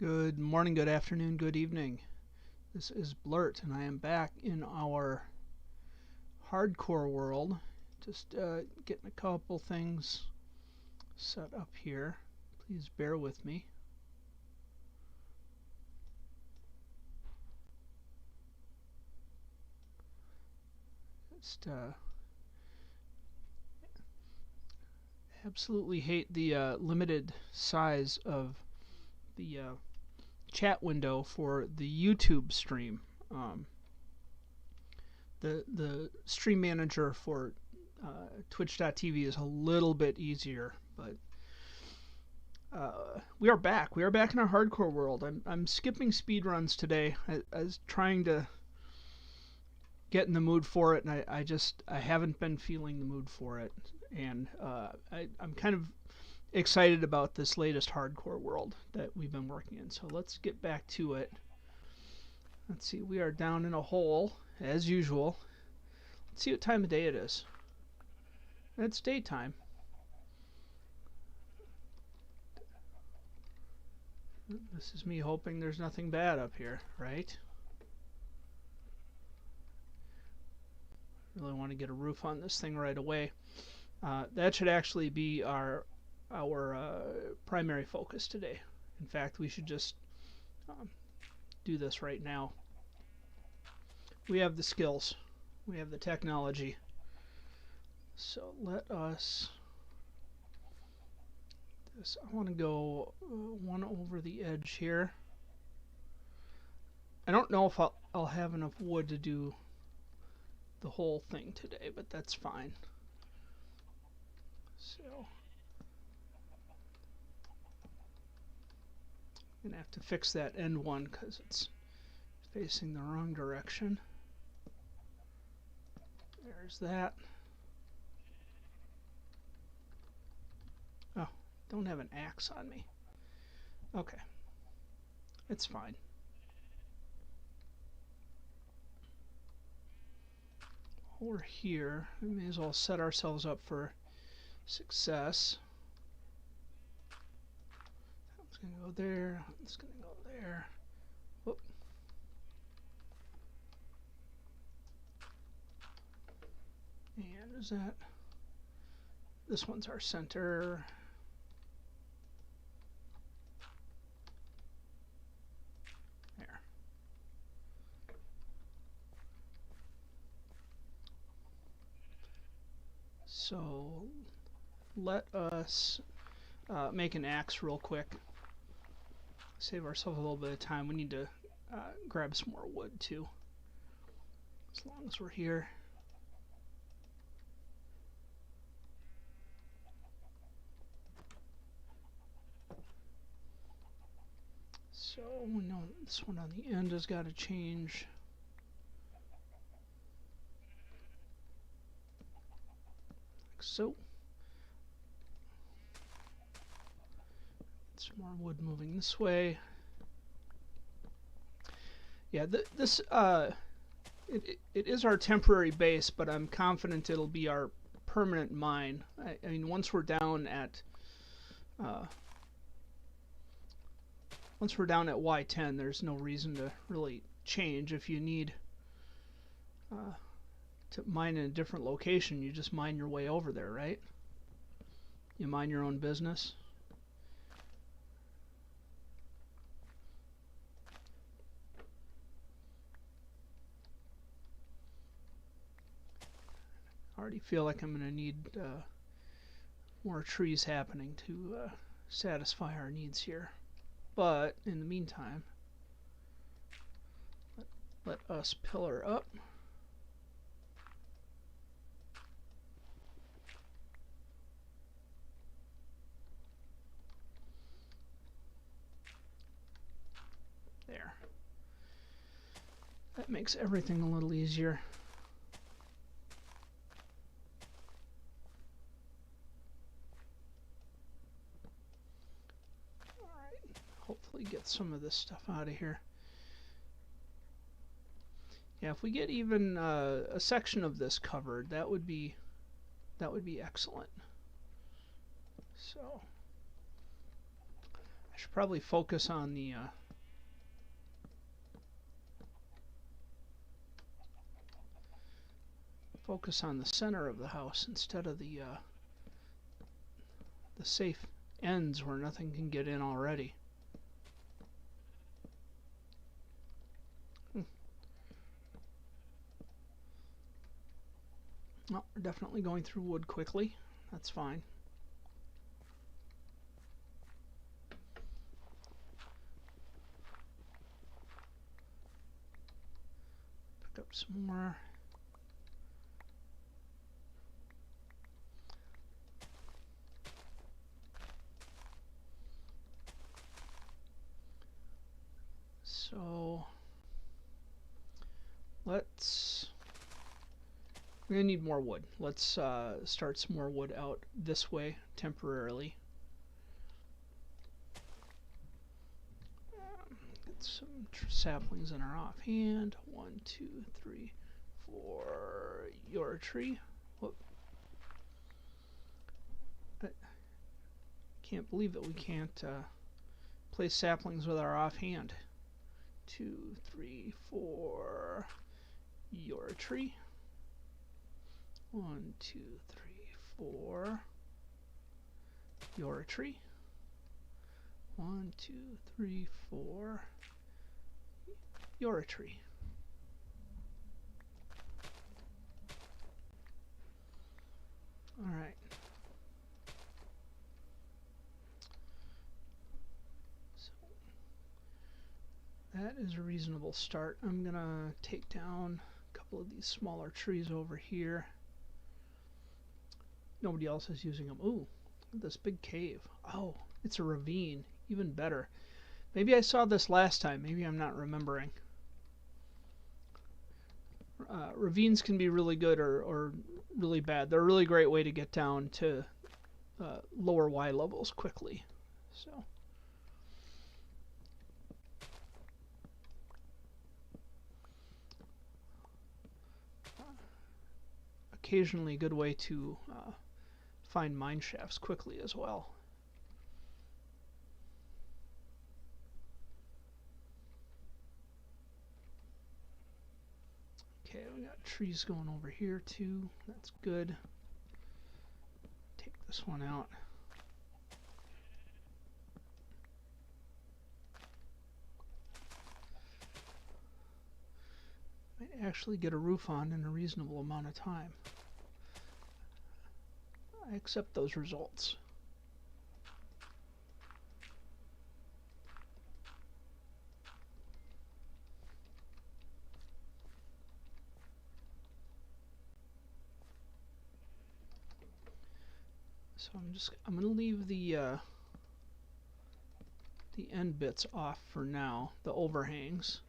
Good morning, good afternoon, good evening. This is Bluurrt, and I am back in our hardcore world. Just getting a couple things set up here. Please bear with me. Just absolutely hate the limited size of the chat window for the YouTube stream. The stream manager for Twitch.tv is a little bit easier, but we are back. We are back in our hardcore world. I'm skipping speed runs today. I was trying to get in the mood for it, and I haven't been feeling the mood for it, and I'm kind of excited about this latest hardcore world that we've been working in. So let's get back to it. Let's see, we are down in a hole as usual. Let's see what time of day it is. It's daytime. This is me hoping there's nothing bad up here, right? Really want to get a roof on this thing right away. That should actually be our primary focus today. In fact, we should just do this right now. We have the skills. We have the technology. So let us... I want to go one over the edge here. I don't know if I'll have enough wood to do the whole thing today, but that's fine. So I'm gonna have to fix that end one because it's facing the wrong direction. There's that. Oh, don't have an axe on me. Okay, it's fine. While we're here, we may as well set ourselves up for success. It's gonna go there. It's gonna go there. Whoop. And is that? This one's our center. There. So let us make an axe real quick. Save ourselves a little bit of time. We need to grab some more wood too. As long as we're here. So we know this one on the end has got to change. Like so. Some more wood moving this way. Yeah, this it is our temporary base, but I'm confident it'll be our permanent mine. I mean, once we're down at Y10, there's no reason to really change. If you need to mine in a different location, you just mine your way over there, right? You mind your own business. I already feel like I'm going to need more trees happening to satisfy our needs here. But in the meantime, let us pillar up. There. That makes everything a little easier. Hopefully get some of this stuff out of here. Yeah, if we get even a section of this covered, that would be excellent. So I should probably focus on the center of the house instead of the safe ends where nothing can get in already. Well, we're definitely going through wood quickly. That's fine. Pick up some more. So we're gonna need more wood. Let's start some more wood out this way temporarily. Get some saplings in our offhand. 1, 2, 3, 4. Your tree. Whoop. I can't believe that we can't place saplings with our offhand. 2, 3, 4. Your tree. 1, 2, 3, 4. Your tree. 1, 2, 3, 4. Your tree. All right. That is a reasonable start. I'm gonna take down a couple of these smaller trees over here. Nobody else is using them. Ooh, look at this big cave. Oh, it's a ravine. Even better. Maybe I saw this last time. Maybe I'm not remembering. Ravines can be really good or really bad. They're a really great way to get down to lower Y levels quickly. So. Occasionally a good way to find mine shafts quickly as well. Okay, we got trees going over here too. That's good. Take this one out. Might actually get a roof on in a reasonable amount of time. I accept those results. So I'm gonna leave the end bits off for now, the overhangs.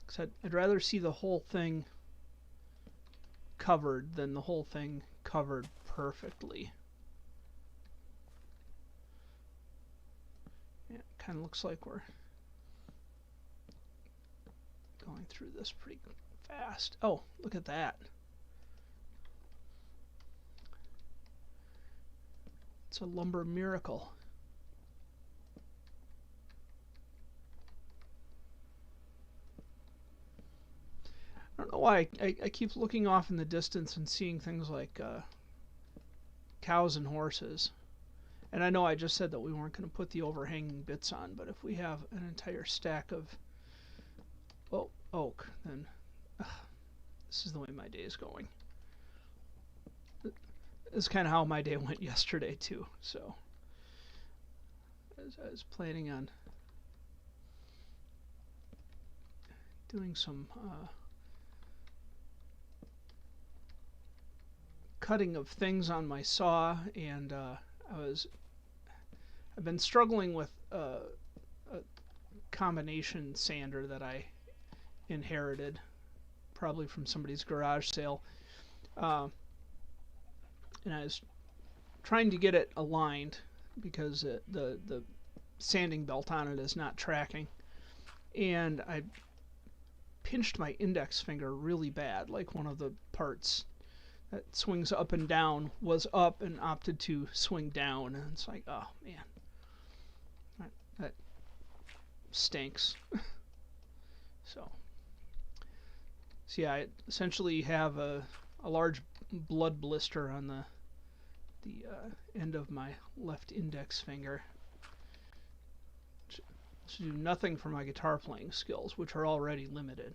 Because I'd rather see the whole thing covered than the whole thing covered perfectly. Yeah, it kind of looks like we're going through this pretty fast. Oh, look at that. It's a lumber miracle. I don't know why I keep looking off in the distance and seeing things like cows and horses. And I know I just said that we weren't going to put the overhanging bits on, but if we have an entire stack of oak, then this is the way my day is going. This is kind of how my day went yesterday too. So I was planning on doing some cutting of things on my saw, and I've been struggling with a combination sander that I inherited, probably from somebody's garage sale, and I was trying to get it aligned because the sanding belt on it is not tracking, and I pinched my index finger really bad, like one of the parts that swings up and down was up and opted to swing down, and it's like, oh man, that stinks. So yeah, I essentially have a large blood blister on the end of my left index finger. To do nothing for my guitar playing skills, which are already limited.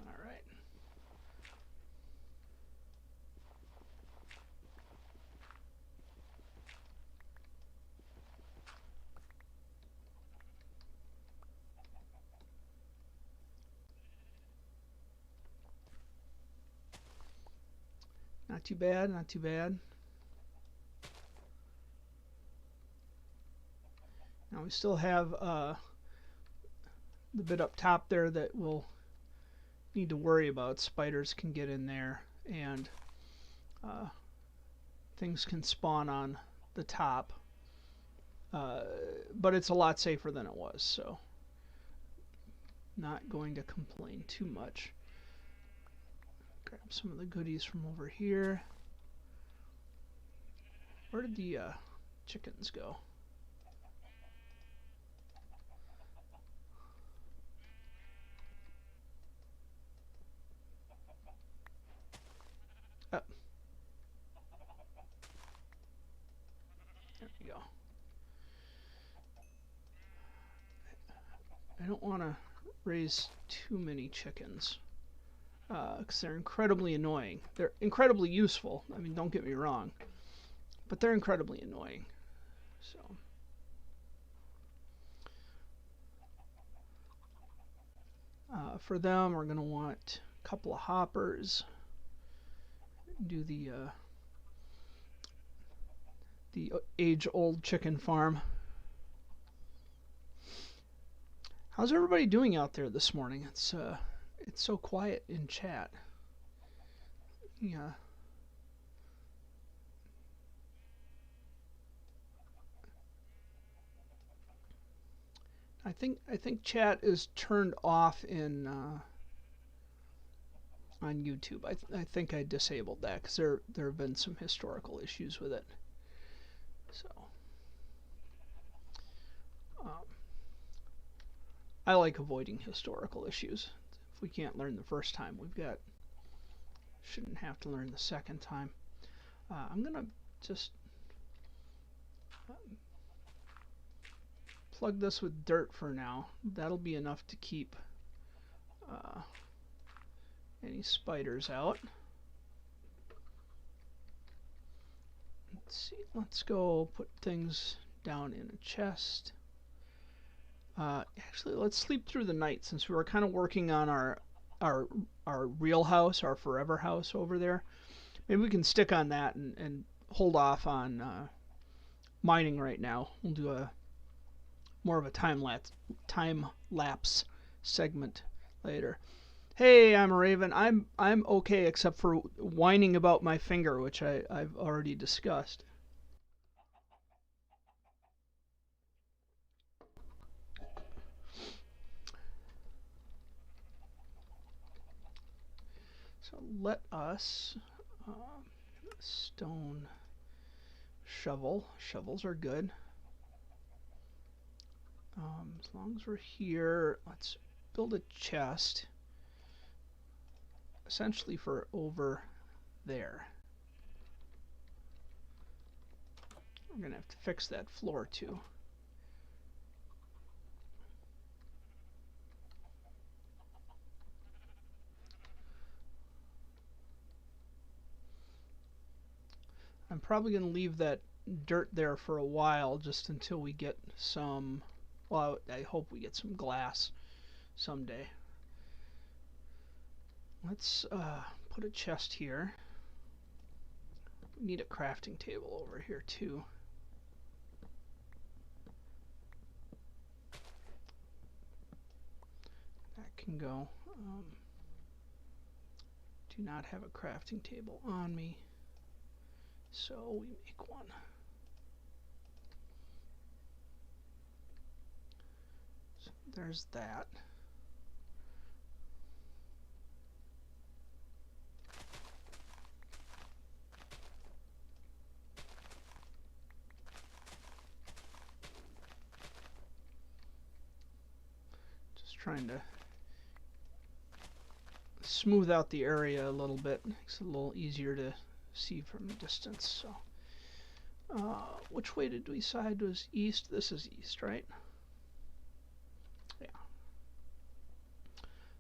All right. Not too bad, not too bad. Now we still have the bit up top there that we'll need to worry about. Spiders can get in there, and things can spawn on the top. But it's a lot safer than it was, so not going to complain too much. Grab some of the goodies from over here. Where did the chickens go? Oh. There we go. I don't want to raise too many chickens because they're incredibly annoying. They're incredibly useful. I mean, don't get me wrong, but they're incredibly annoying. So for them, we're going to want a couple of hoppers. Do the age-old chicken farm. How's everybody doing out there this morning? It's so quiet in chat. Yeah. I think chat is turned off in on YouTube. I think I disabled that because there have been some historical issues with it. So I like avoiding historical issues. If we can't learn the first time, shouldn't have to learn the second time. I'm gonna just plug this with dirt for now. That'll be enough to keep any spiders out. Let's see. Let's go put things down in a chest. Actually, let's sleep through the night since we were kind of working on our real house, our forever house over there. Maybe we can stick on that and hold off on mining right now. We'll do a more of a time lapse segment later. Hey, I'm a Raven. I'm okay except for whining about my finger, which I've already discussed. So let us stone shovel. Shovels are good. As long as we're here, let's build a chest. Essentially for over there. We're gonna have to fix that floor too. I'm probably gonna leave that dirt there for a while just until we get some, well, I hope we get some glass someday. Let's put a chest here. We need a crafting table over here too. That can go. Do not have a crafting table on me, so we make one. So there's that. trying to smooth out the area a little bit. Makes it a little easier to see from a distance. So, which way did we decide was east? This is east, right? Yeah.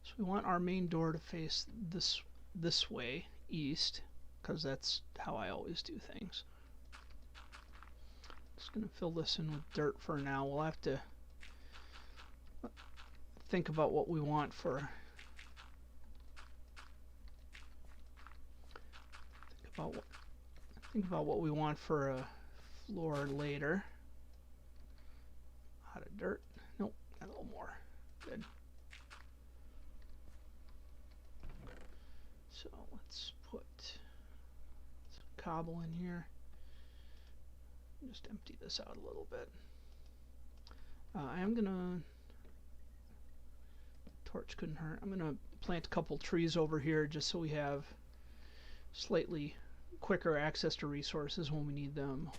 So we want our main door to face this way, east, because that's how I always do things. Just going to fill this in with dirt for now. We'll have to think about what we want for think about what we want for a floor later. Out of dirt. Nope, a little more. Good. So let's put some cobble in here. Just empty this out a little bit. I am gonna torch couldn't hurt. I'm gonna plant a couple trees over here just so we have slightly quicker access to resources when we need them.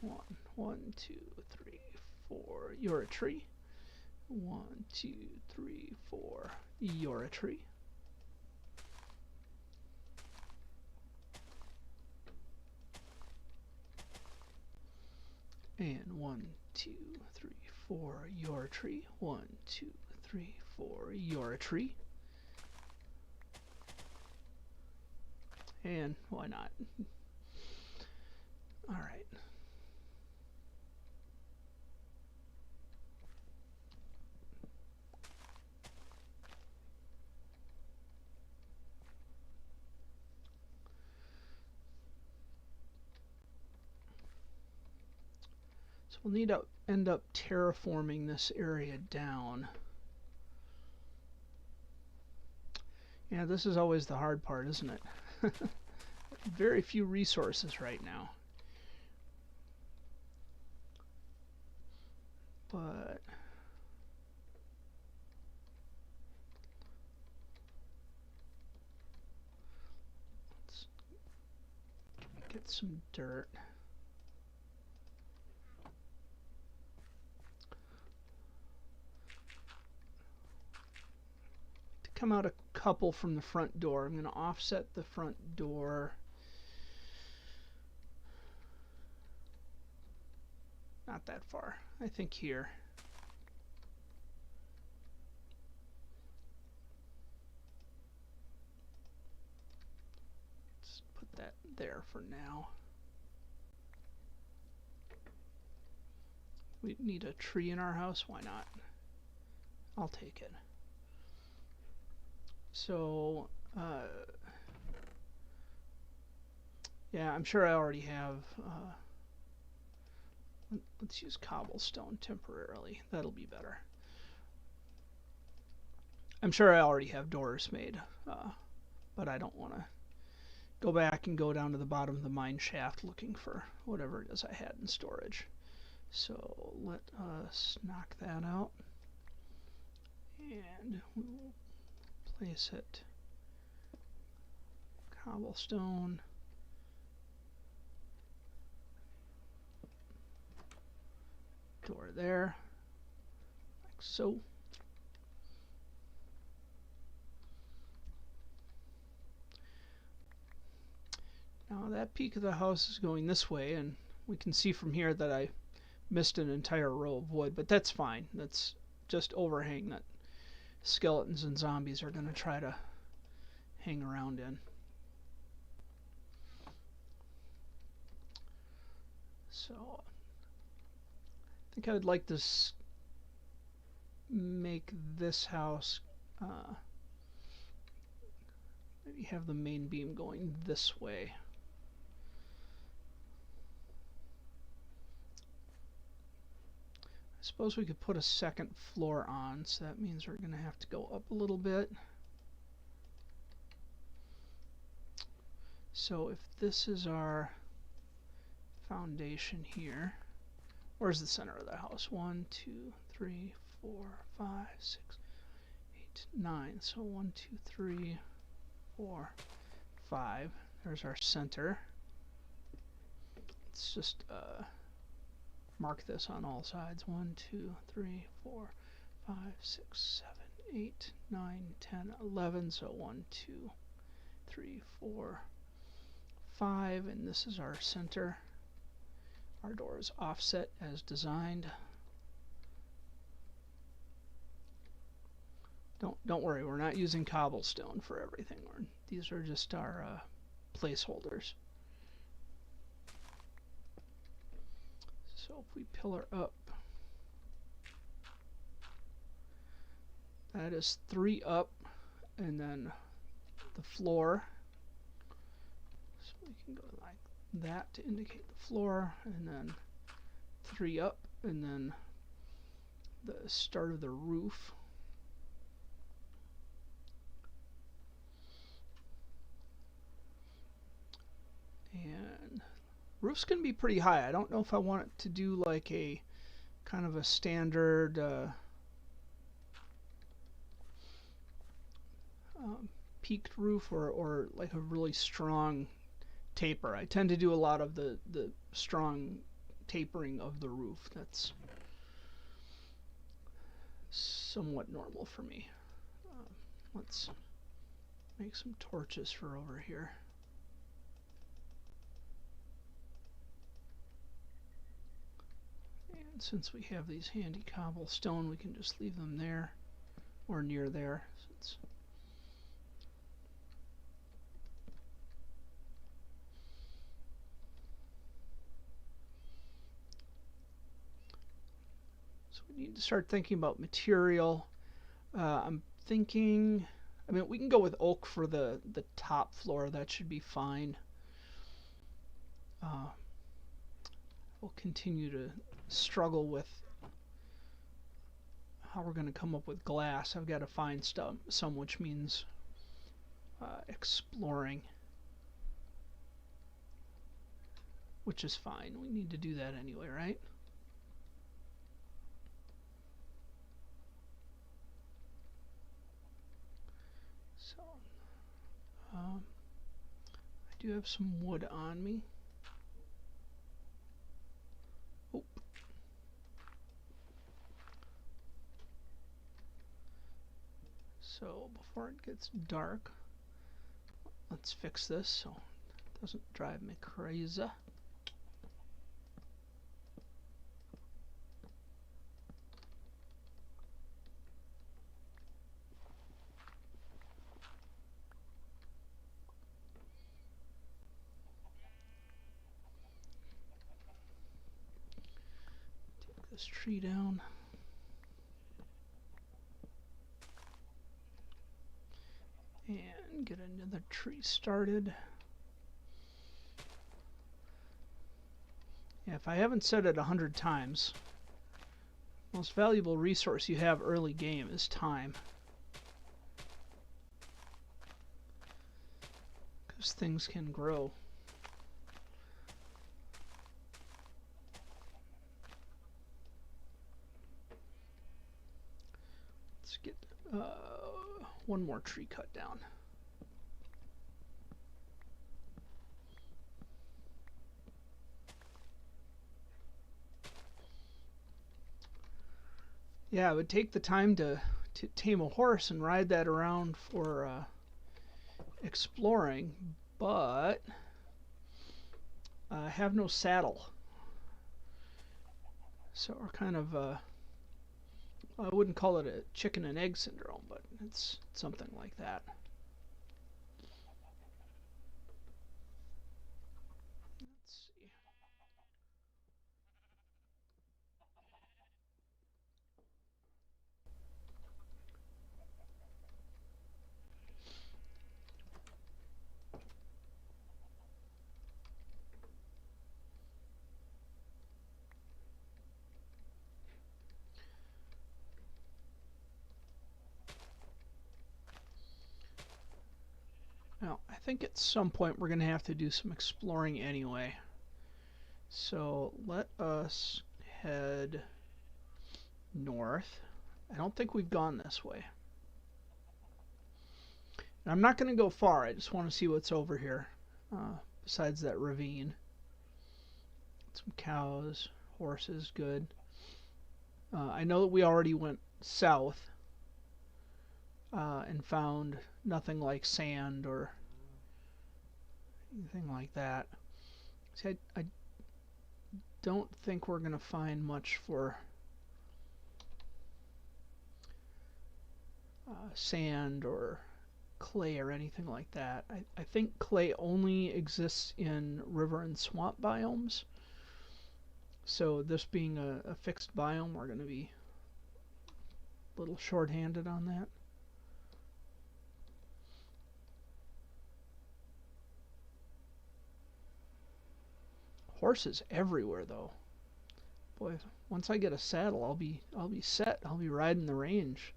1, 2, 3, 4. You're a tree. 1, 2, 3, 4. You're a tree. And 1, 2, 3, 4. You're a tree. 1, 2, 3, 4. You're a tree. And why not? All right. So we'll need to end up terraforming this area down. Yeah, this is always the hard part, isn't it? Very few resources right now. But let's get some dirt. To come out a couple from the front door, I'm going to offset the front door. Not that far. I think here. Let's put that there for now. We need a tree in our house. Why not? I'll take it. So, yeah, I'm sure I already have. Let's use cobblestone temporarily. That'll be better. I'm sure I already have doors made, but I don't want to go back and go down to the bottom of the mine shaft looking for whatever it is I had in storage. So let us knock that out, and we'll place it cobblestone. Door there, like so. Now that peak of the house is going this way, and we can see from here that I missed an entire row of wood, but that's fine. That's just overhang that skeletons and zombies are going to try to hang around in. So I think I would like to make this house maybe have the main beam going this way. I suppose we could put a second floor on, so that means we're going to have to go up a little bit. So if this is our foundation here, where's the center of the house? 1, 2, 3, 4, 5, 6, 8, 9. So 1, 2, 3, 4, 5. There's our center. Let's just mark this on all sides. 1, 2, 3, 4, 5, 6, 7, 8, 9, 10, 11. So 1, 2, 3, 4, 5, and this is our center. Our door is offset as designed. Don't worry, we're not using cobblestone for everything. These are just our placeholders. So if we pillar up, that is 3 up, and then the floor. So we can go like that to indicate the floor, and then 3 up, and then the start of the roof. And roof's going to be pretty high. I don't know if I want it to do like a kind of a standard peaked roof or like a really strong taper. I tend to do a lot of the strong tapering of the roof. That's somewhat normal for me. Let's make some torches for over here. And since we have these handy cobblestone, we can just leave them there or near there. So we need to start thinking about material. I'm thinking, I mean, we can go with oak for the top floor. That should be fine. We'll continue to struggle with how we're going to come up with glass. I've got to find some, which means exploring, which is fine. We need to do that anyway, right? So I do have some wood on me. Oh. So before it gets dark, let's fix this so it doesn't drive me crazy. Take this tree down. And get another tree started. Yeah, if I haven't said it 100 times, most valuable resource you have early game is time. Because things can grow. Let's get one more tree cut down. Yeah, it would take the time to tame a horse and ride that around for exploring, but I have no saddle. So we're kind of, I wouldn't call it a chicken and egg syndrome, but it's something like that. Let's see. Now, I think at some point we're going to have to do some exploring anyway. So let us head north. I don't think we've gone this way. And I'm not going to go far. I just want to see what's over here besides that ravine. Some cows, horses, good. I know that we already went south and found nothing like sand or anything like that. See, I don't think we're going to find much for sand or clay or anything like that. I think clay only exists in river and swamp biomes. So this being a fixed biome, we're going to be a little short-handed on that. Horses everywhere though. Boy, once I get a saddle, I'll be set. I'll be riding the range.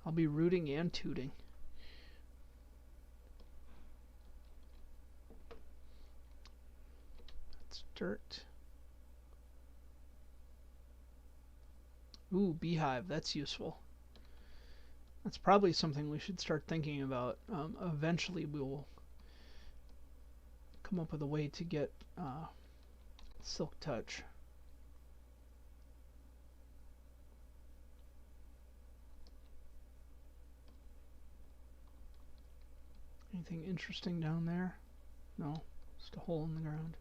I'll be rooting and tooting. That's dirt. Ooh, beehive. That's useful. That's probably something we should start thinking about. Eventually, we will come up with a way to get silk touch. Anything interesting down there? No, just a hole in the ground.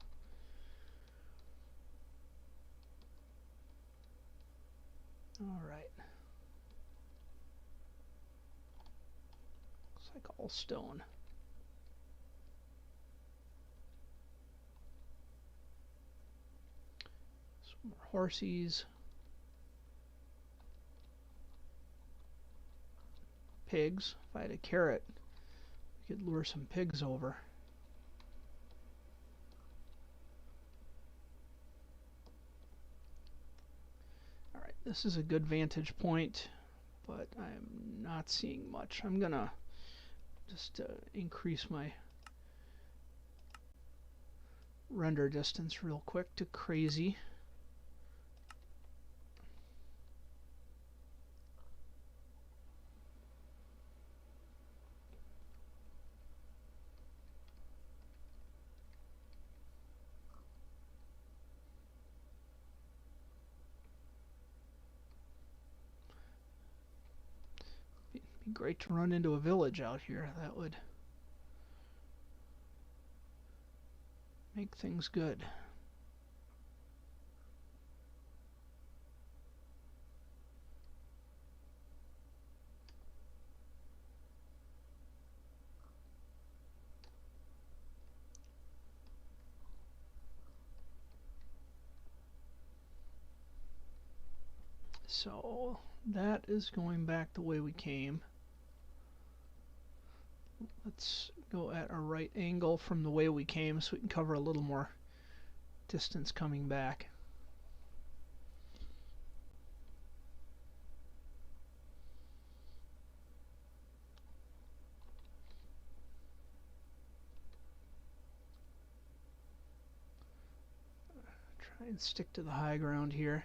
All right. Looks like all stone. Some more horsies. Pigs. If I had a carrot, we could lure some pigs over. Alright, this is a good vantage point, but I'm not seeing much. I'm gonna just increase my render distance real quick to crazy. Be great to run into a village out here. That would make things good. So that is going back the way we came. Let's go at a right angle from the way we came so we can cover a little more distance coming back. Try and stick to the high ground here.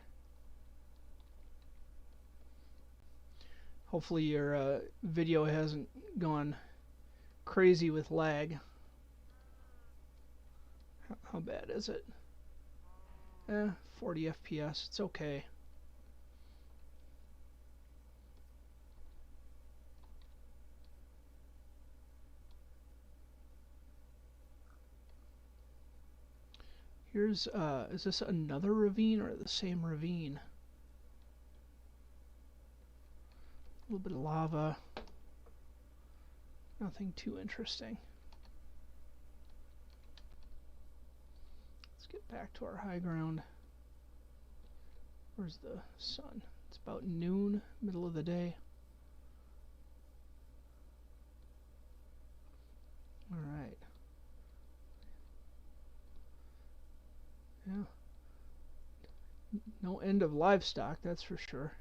Hopefully your video hasn't gone crazy with lag. How bad is it? 40 FPS. It's okay. Here's, is this another ravine or the same ravine? A little bit of lava. Nothing too interesting. Let's get back to our high ground. Where's the sun? It's about noon, middle of the day. All right. Yeah. No end of livestock, that's for sure.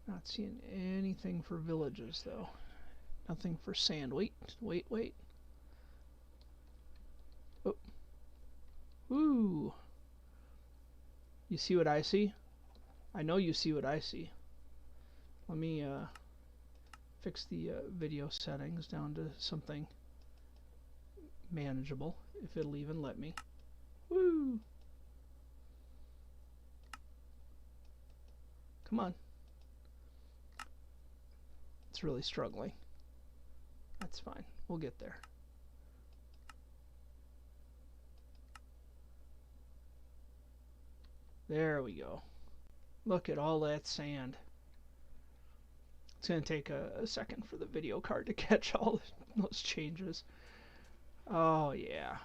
Not seeing anything for villages though. Nothing for sand. Wait. Oh. Ooh. You see what I see? I know you see what I see. Let me fix the video settings down to something manageable, if it'll even let me. Woo! Come on. It's really struggling. That's fine. We'll get there. There we go. Look at all that sand. It's going to take a second for the video card to catch all those changes. Oh, yeah.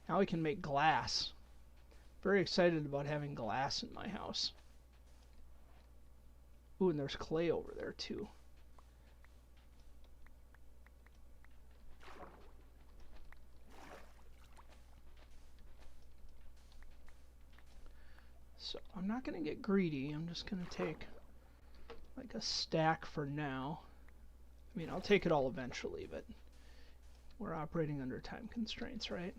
Now we can make glass. Very excited about having glass in my house. Ooh, and there's clay over there, too. So I'm not going to get greedy. I'm just going to take like a stack for now. I mean, I'll take it all eventually, but we're operating under time constraints, right?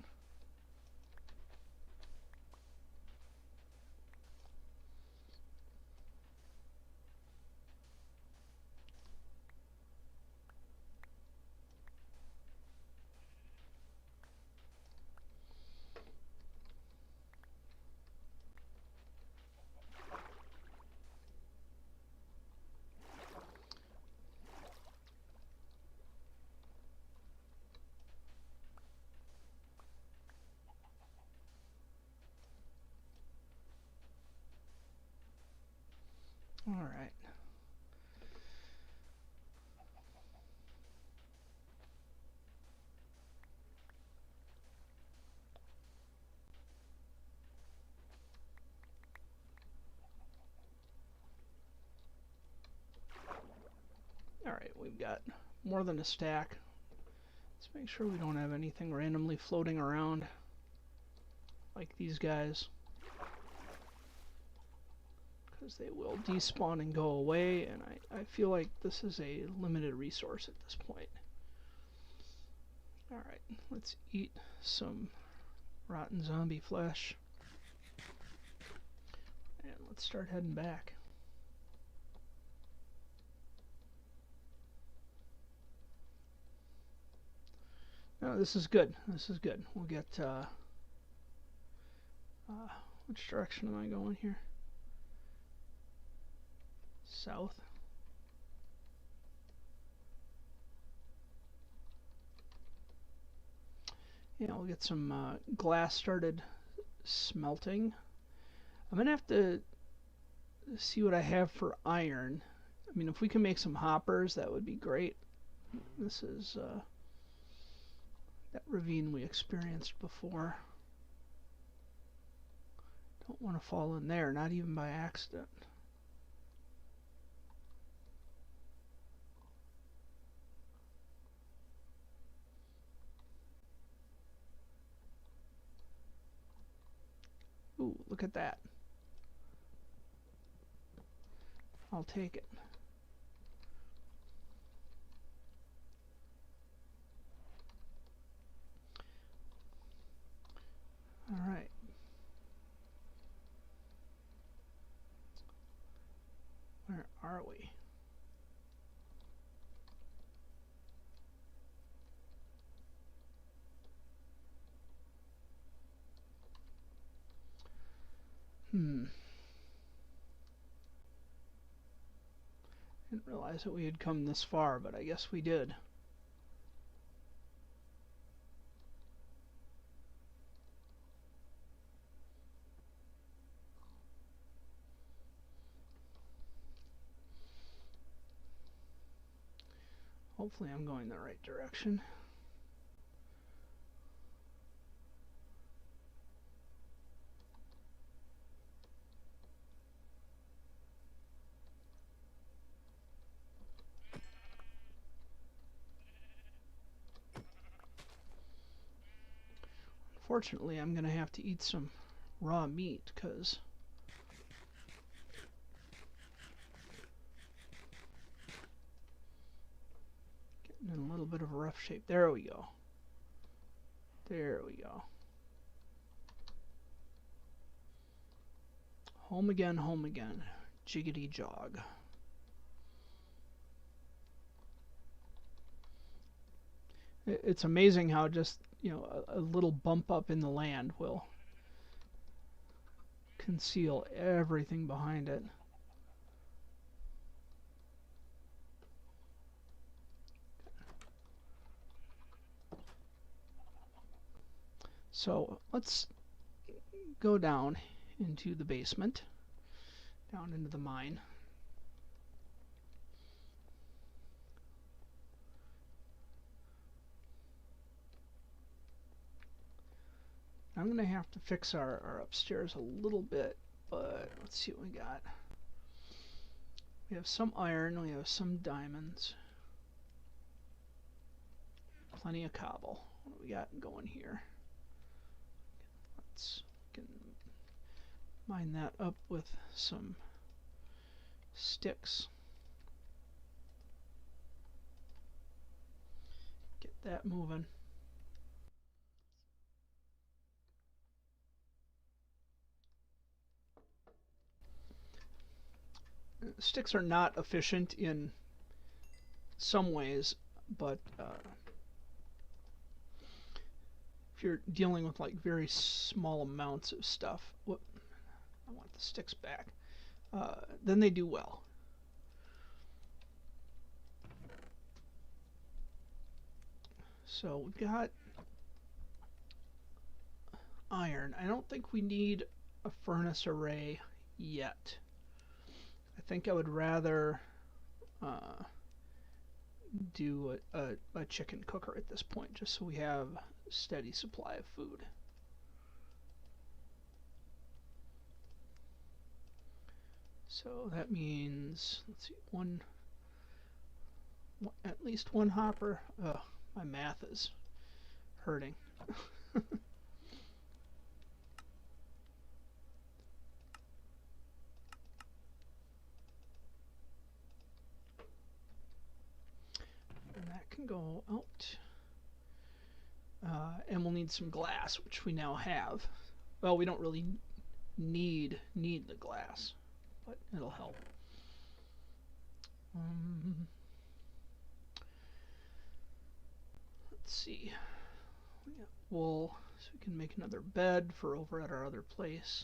All right. All right, we've got more than a stack. Let's make sure we don't have anything randomly floating around like these guys, because they will despawn and go away, and I feel like this is a limited resource at this point. Alright, let's eat some rotten zombie flesh, and let's start heading back. No, this is good. This is good. We'll get, which direction am I going here? South. Yeah, we'll get some glass started smelting. I'm gonna have to see what I have for iron. I mean, if we can make some hoppers, that would be great. This is that ravine we experienced before. Don't want to fall in there, not even by accident. Ooh, look at that. I'll take it. All right. Where are we? Didn't realize that we had come this far, but I guess we did. Hopefully I'm going the right direction. Unfortunately, I'm going to have to eat some raw meat because getting in a little bit of a rough shape. There we go. There we go. home again. Jiggity jog. It's amazing how just, a little bump up in the land will conceal everything behind it. So let's go down into the basement, down into the mine. I'm going to have to fix our upstairs a little bit, but let's see what we got. We have some iron, we have some diamonds, plenty of cobble. What do we got going here? Let's mine that up with some sticks. Get that moving. Sticks are not efficient in some ways, but if you're dealing with like very small amounts of stuff, I want the sticks back, then they do well. So we've got iron. I don't think we need a furnace array yet. I think I would rather do a chicken cooker at this point, just so we have a steady supply of food. So that means, let's see, at least one hopper. Ugh, my math is hurting. And that can go out. And we'll need some glass, which we now have. Well, we don't really need the glass, but it'll help. Let's see. We got wool, so we can make another bed for over at our other place.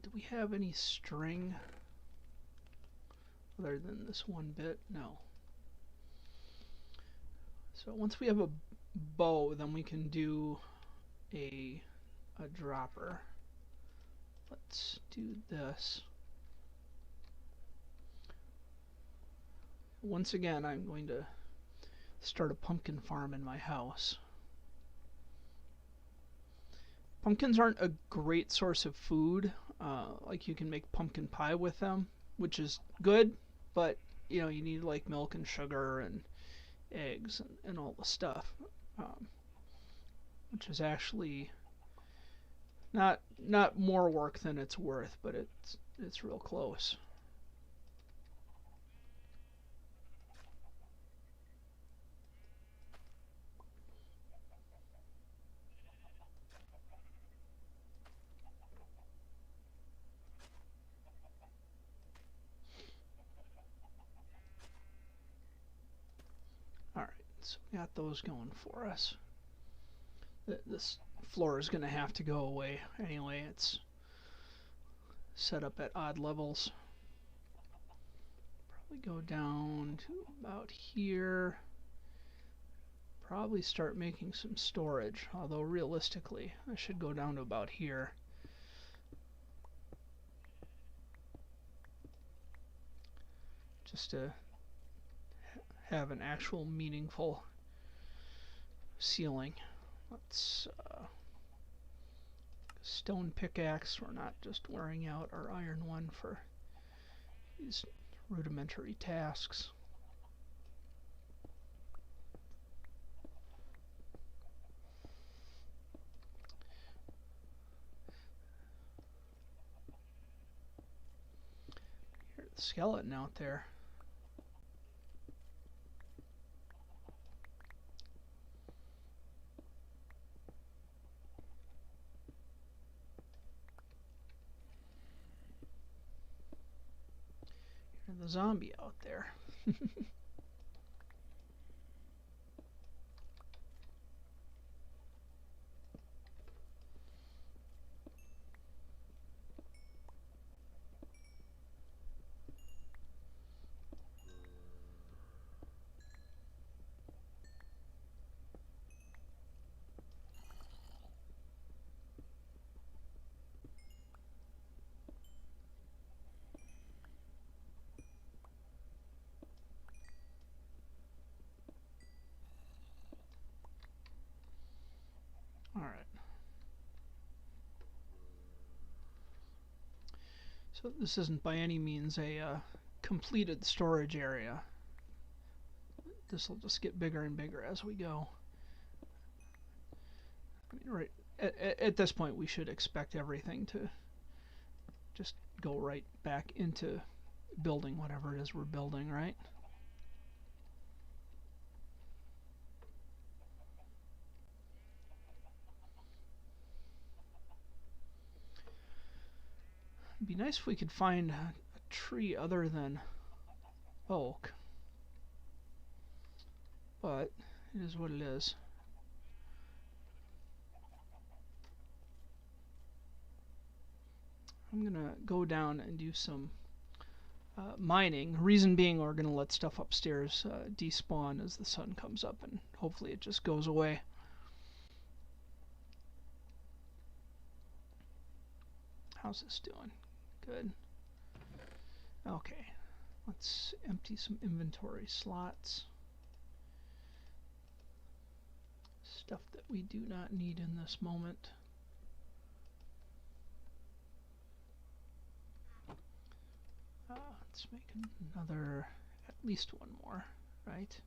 Do we have any string other than this one bit? No. So once we have a bow, then we can do a dropper. Let's do this. Once again, I'm going to start a pumpkin farm in my house. Pumpkins aren't a great source of food. Like you can make pumpkin pie with them, which is good, but you need like milk and sugar and eggs and all the stuff, which is actually not more work than it's worth, but it's real close. So we got those going for us. This floor is going to have to go away anyway. It's set up at odd levels. Probably go down to about here. Probably start making some storage, although realistically I should go down to about here. Just to have an actual meaningful ceiling. Let's stone pickaxe. We're not just wearing out our iron one for these rudimentary tasks. skeleton out there. And the zombie out there. All right. So this isn't by any means a completed storage area. This will just get bigger and bigger as we go. I mean, right at this point, we should expect everything to just go right back into building whatever it is we're building, right? It'd be nice if we could find a tree other than oak, but it is what it is. I'm gonna go down and do some mining. Reason being, we're gonna let stuff upstairs despawn as the sun comes up, and hopefully it just goes away. How's this doing? Good. Okay, let's empty some inventory slots. Stuff that we do not need in this moment. Let's make another, at least one more, right?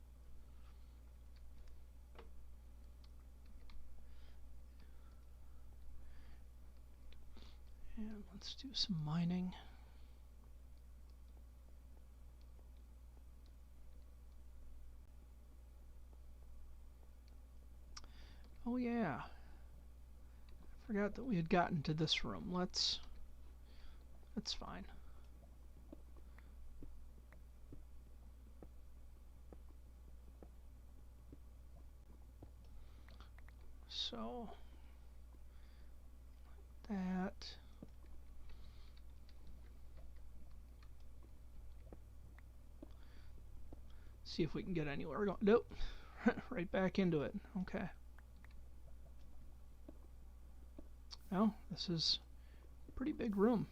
And let's do some mining. Oh yeah, I forgot that we had gotten to this room. That's fine. So that. See if we can get anywhere. We're going. Nope. Right back into it. Okay. Oh, this is a pretty big room.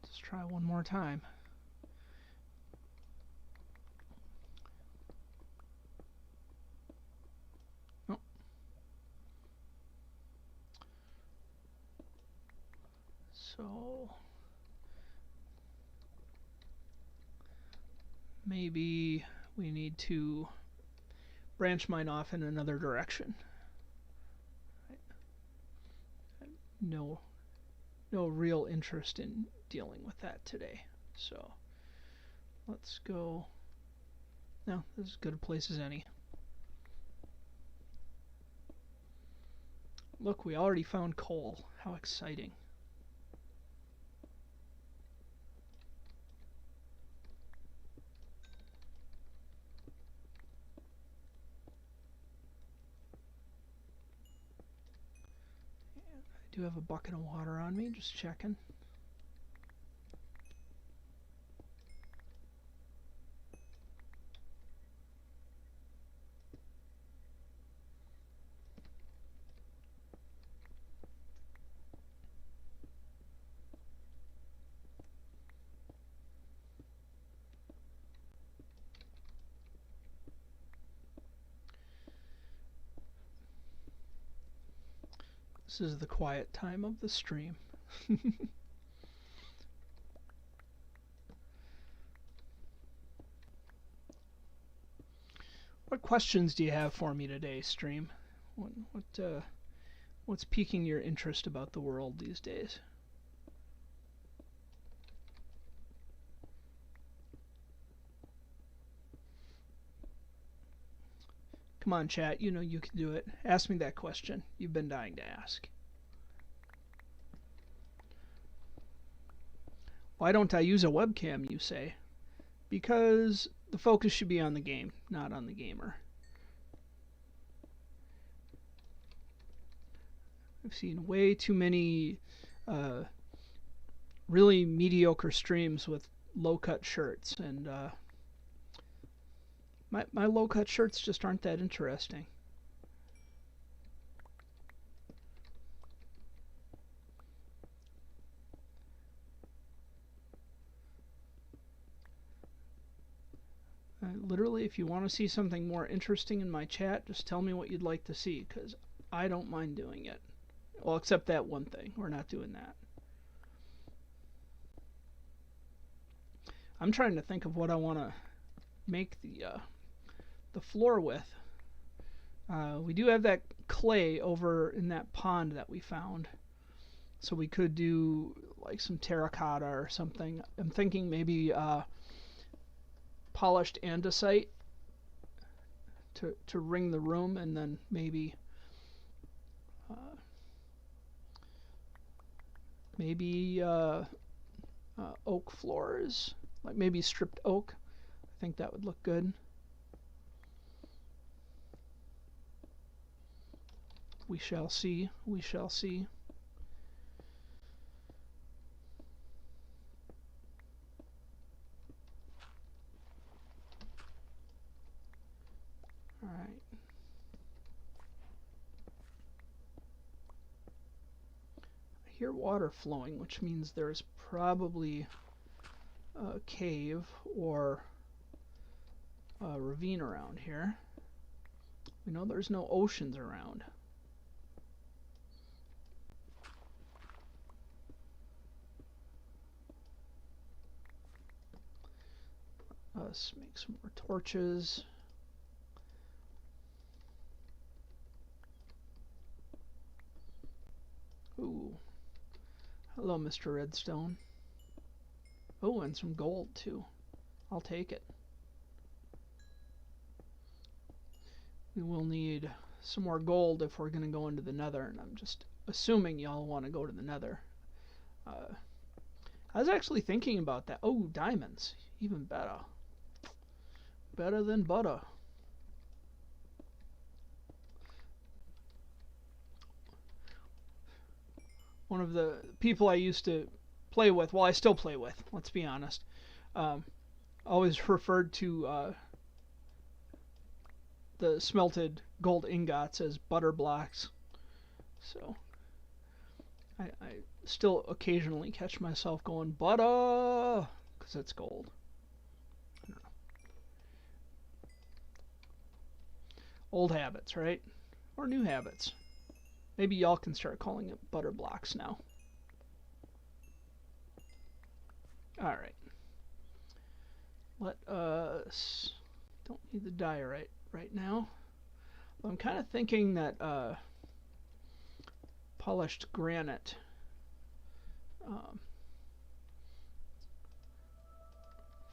Let's try one more time. Oh. So maybe we need to branch mine off in another direction. No real interest in dealing with that today. So let's go. No, this is as good a place as any. Look, we already found coal. How exciting. I do have a bucket of water on me, just checking. This is the quiet time of the stream. What questions do you have for me today, stream? What What's piquing your interest about the world these days? Come on, chat. You know you can do it. Ask me that question you've been dying to ask. Why don't I use a webcam, you say? Because the focus should be on the game, not on the gamer. I've seen way too many really mediocre streams with low-cut shirts, and my low-cut shirts just aren't that interesting. Literally, if you want to see something more interesting in my chat, just tell me what you'd like to see, because I don't mind doing it. Well, except that one thing. We're not doing that. I'm trying to think of what I want to make the floor with. We do have that clay over in that pond that we found, so we could do like some terracotta or something. I'm thinking maybe polished andesite to ring the room, and then maybe oak floors, like maybe stripped oak. I think that would look good. We shall see. We shall see. All right. I hear water flowing, which means there's probably a cave or a ravine around here. We know there's no oceans around. Let's make some more torches. Ooh. Hello, Mr. Redstone. Oh, and some gold, too. I'll take it. We will need some more gold if we're going to go into the nether, and I'm just assuming y'all want to go to the nether. I was actually thinking about that. Oh, diamonds. Even better. Better than butter. One of the people I used to play with, well, I still play with, let's be honest, always referred to the smelted gold ingots as butter blocks. So I still occasionally catch myself going, butter, because it's gold. I don't know. Old habits, right? Or new habits. Maybe y'all can start calling it butter blocks now. Alright. Let us... Don't need the diorite right now. But I'm kind of thinking that polished granite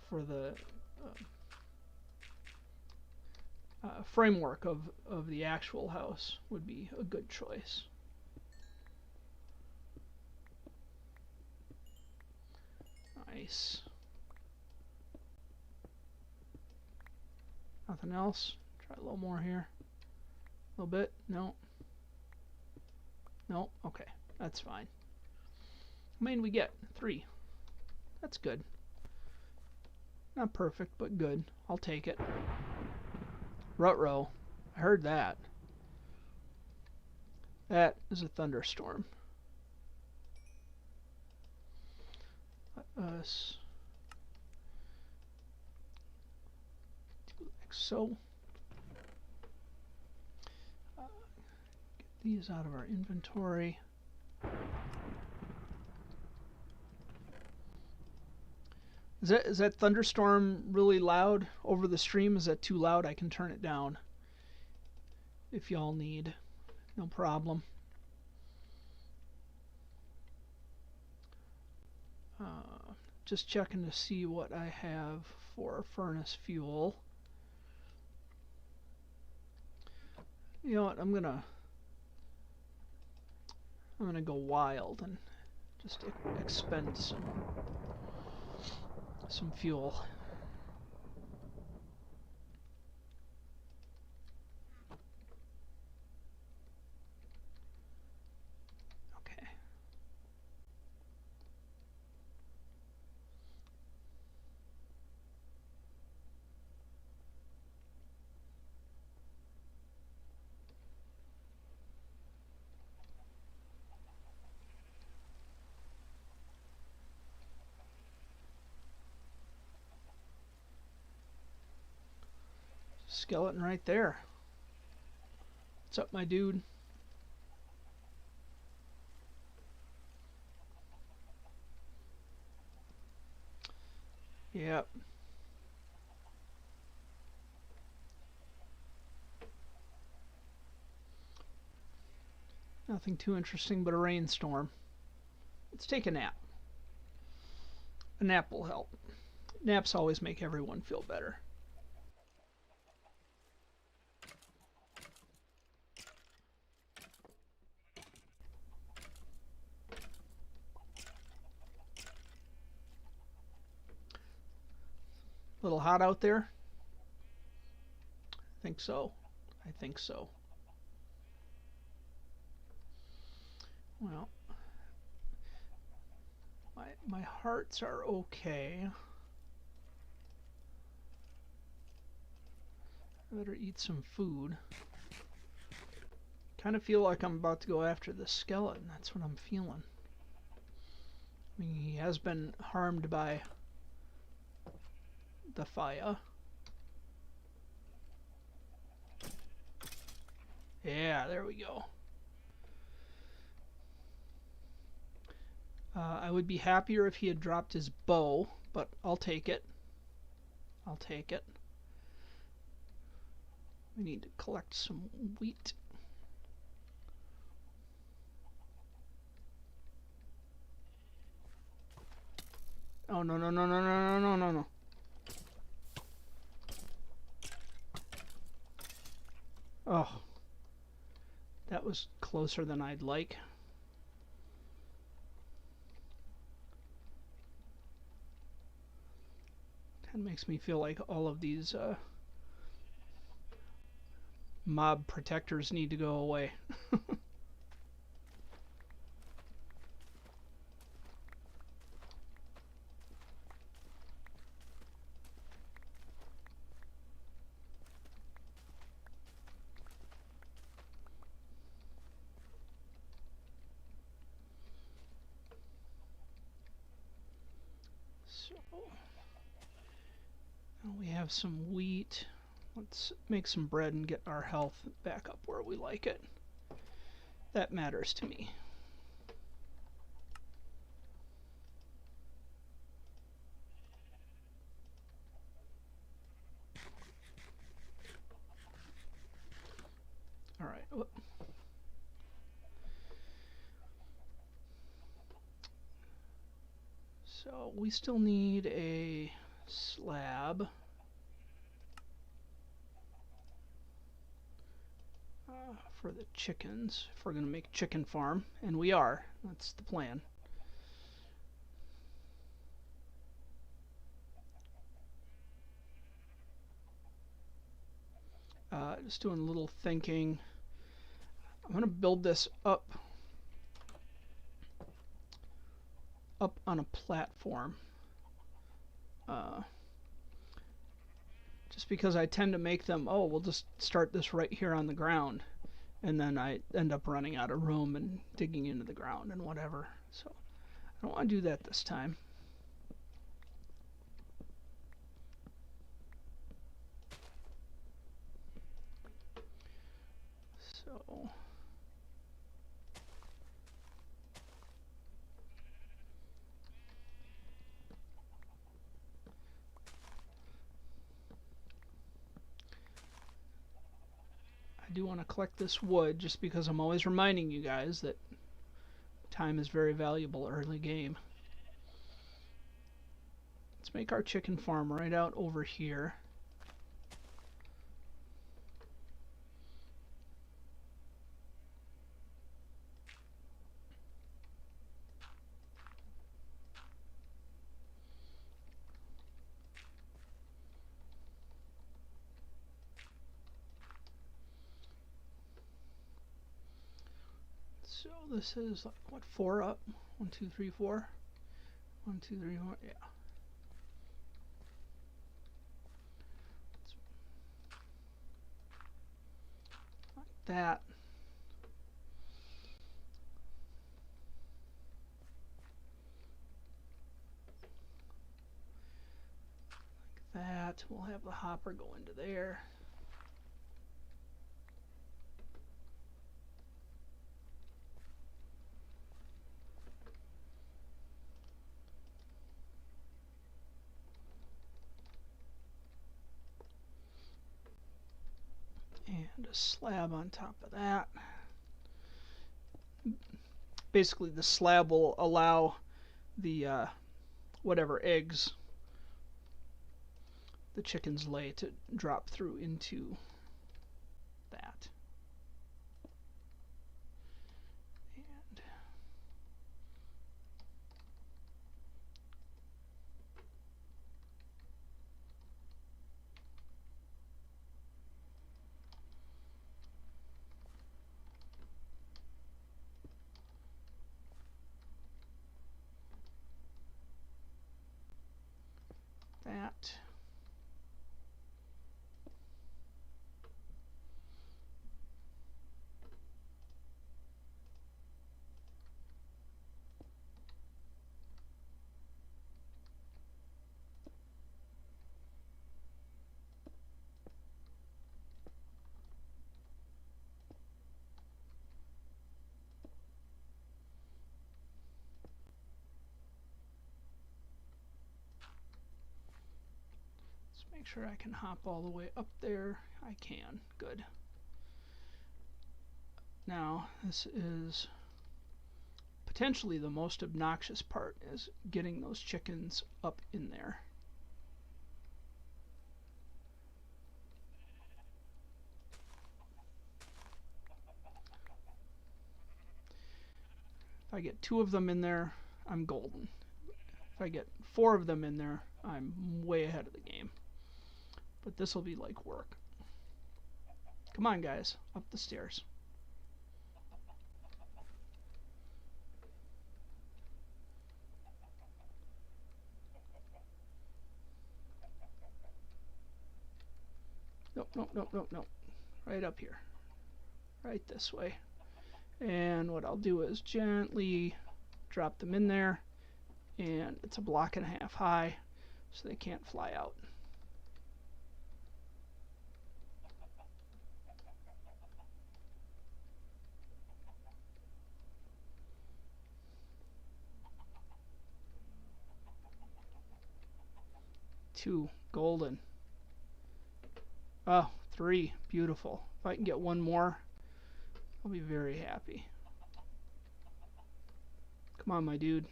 for the framework of the actual house would be a good choice. Nice. Nothing else? Try a little more here. A little bit? No. No? Okay. That's fine. How many did we get? 3. That's good. Not perfect, but good. I'll take it. Ruh-roh. I heard that. That is a thunderstorm. Let us do like so. Get these out of our inventory. Is that thunderstorm really loud over the stream? Is that too loud? I can turn it down if y'all need. No problem. Just checking to see what I have for furnace fuel. You know what? I'm gonna go wild and just expend some fuel. Okay. Skeleton right there. What's up, my dude? Yep. Nothing too interesting but a rainstorm. Let's take a nap. A nap will help. Naps always make everyone feel better. A little hot out there? I think so. I think so. Well, my hearts are okay. I better eat some food. Kind of feel like I'm about to go after the skeleton. That's what I'm feeling. I mean, he has been harmed by the fire. Yeah, there we go. I would be happier if he had dropped his bow, but I'll take it. I'll take it. We need to collect some wheat. Oh, no, no, no, no, no, no, no, no. Oh. That was closer than I'd like. Kind of makes me feel like all of these mob protectors need to go away. So now we have some wheat. Let's make some bread and get our health back up where we like it. That matters to me. All right. So we still need a slab. For the chickens, if we're going to make a chicken farm, and we are. That's the plan. Just doing a little thinking. I'm going to build this up on a platform. Just because I tend to make them, oh, we'll just start this right here on the ground. And then I end up running out of room and digging into the ground and whatever. So I don't want to do that this time. So I do want to collect this wood just because I'm always reminding you guys that time is very valuable early game. make our chicken farm right out over here. So this is like, what, 4 up? 1, 2, 3, 4. 1, 2, 3, 4. Yeah. Like that. Like that. We'll have the hopper go into there. And a slab on top of that. Basically, the slab will allow the whatever eggs the chickens lay to drop through into that. And that. Make sure I can hop all the way up there. I can. Good. Now, this is potentially the most obnoxious part, is getting those chickens up in there. If I get 2 of them in there, I'm golden. If I get 4 of them in there, I'm way ahead of the game. But this will be like work. Come on, guys, up the stairs. Nope, nope, nope, nope, nope. Right up here. Right this way. And what I'll do is gently drop them in there. And it's a 1.5 blocks high, so they can't fly out. Two, golden. Oh, 3, beautiful. If I can get 1 more, I'll be very happy. Come on, my dude.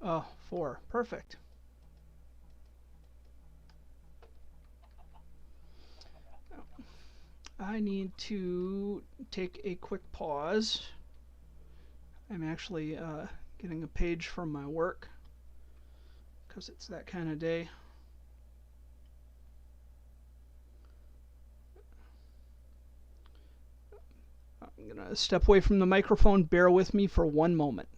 Oh, 4, perfect. I need to take a quick pause. I'm actually getting a page from my work because it's that kind of day. I'm going to step away from the microphone. Bear with me for 1 moment.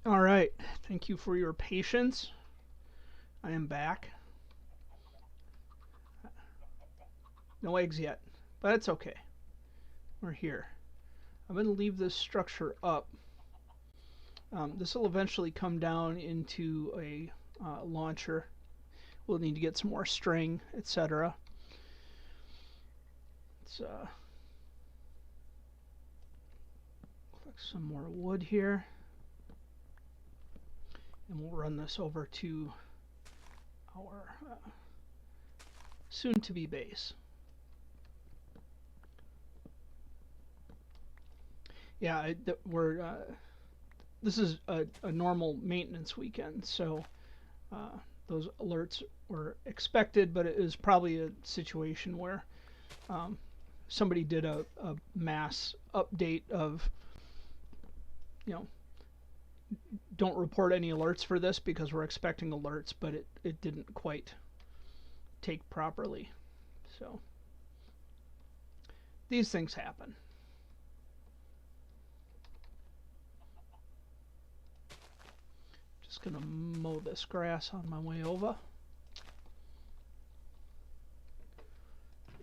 All right, thank you for your patience. I am back. No eggs yet, but it's okay. We're here. I'm going to leave this structure up. This will eventually come down into a launcher. We'll need to get some more string, etc. Let's collect some more wood here. And we'll run this over to our soon-to-be base. Yeah, this is a normal maintenance weekend, so those alerts were expected, but it is probably a situation where somebody did a mass update of, don't report any alerts for this because we're expecting alerts, but it didn't quite take properly. So these things happen. Just gonna mow this grass on my way over.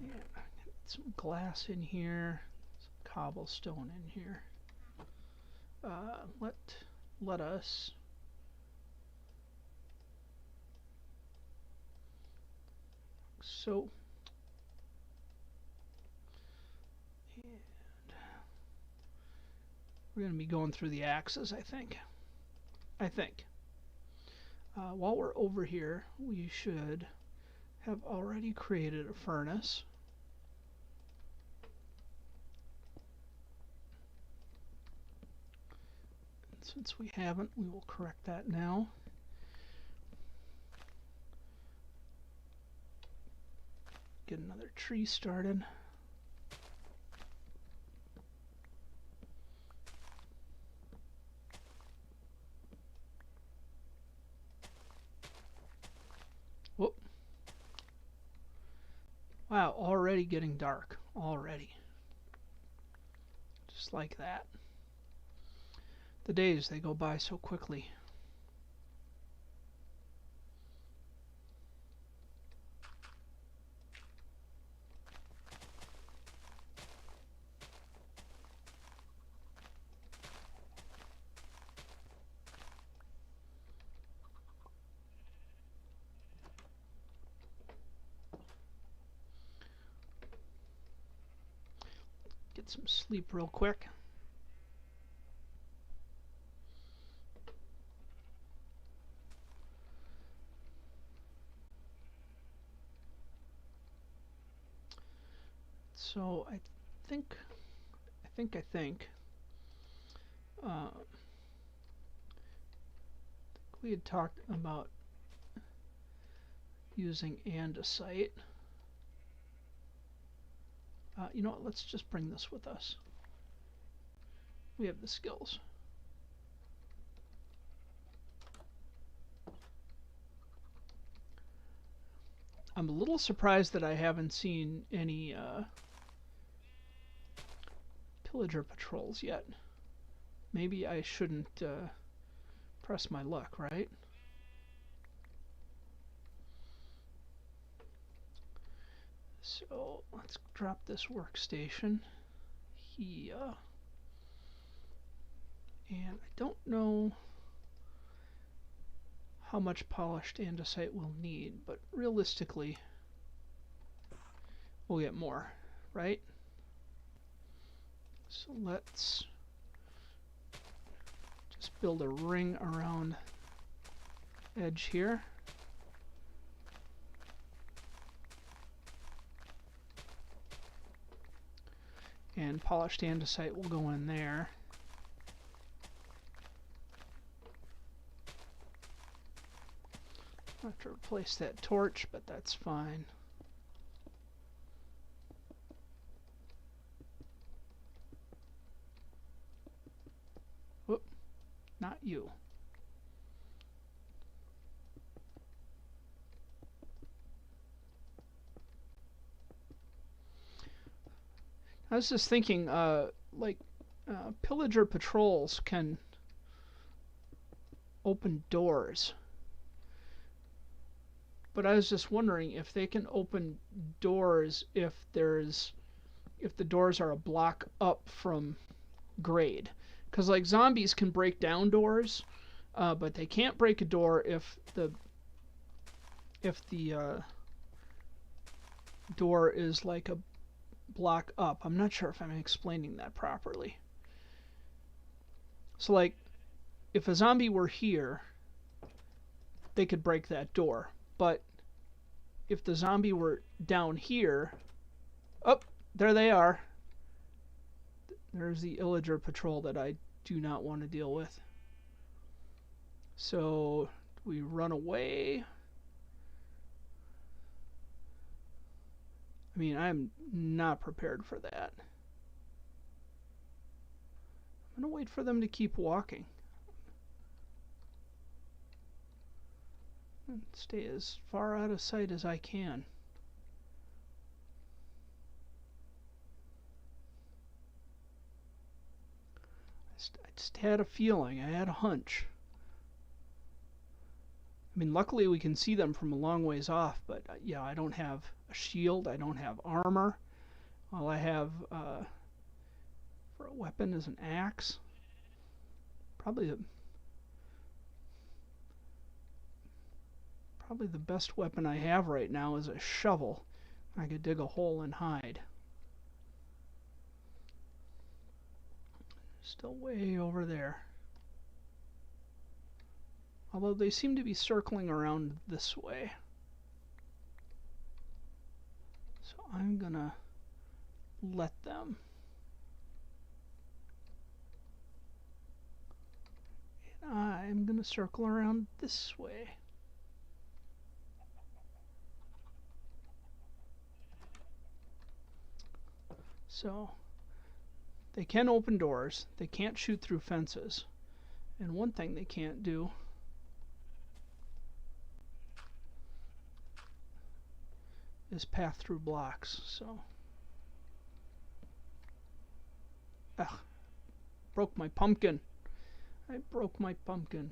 And get some glass in here, some cobblestone in here. Let us so, and we're going to be going through the axes, I think. While we're over here, we should have already created a furnace. Since we haven't, we will correct that now. Get another tree started. Whoop. Wow, already getting dark. Already. Just like that. The days, they go by so quickly. Get some sleep real quick. So I think we had talked about using andesite. You know what, let's just bring this with us. We have the skills. I'm a little surprised that I haven't seen any pillager patrols yet. Maybe I shouldn't press my luck, right? So let's drop this workstation here. And I don't know how much polished andesite we'll need, but realistically we'll get more, right? So let's just build a ring around edge here. And polished andesite will go in there. I have to replace that torch, but that's fine. Whoop, not you. I was just thinking, pillager patrols can open doors. But I was just wondering if they can open doors if the doors are a block up from grade. Because like zombies can break down doors, but they can't break a door if the door is like a block up. I'm not sure if I'm explaining that properly. So like if a zombie were here, they could break that door. But if the zombie were down here, oh, there they are. There's the Illager patrol that I do not want to deal with. So we run away. I mean, I'm not prepared for that. I'm going to wait for them to keep walking. And stay as far out of sight as I can. I just had a feeling. I had a hunch. I mean, luckily we can see them from a long ways off, but yeah, I don't have a shield, I don't have armor. All I have for a weapon is an axe. Probably the best weapon I have right now is a shovel. I could dig a hole and hide. Still way over there. Although they seem to be circling around this way. So I'm gonna let them. And I'm gonna circle around this way. So they can open doors, they can't shoot through fences, and one thing they can't do is path through blocks. So broke my pumpkin. I broke my pumpkin.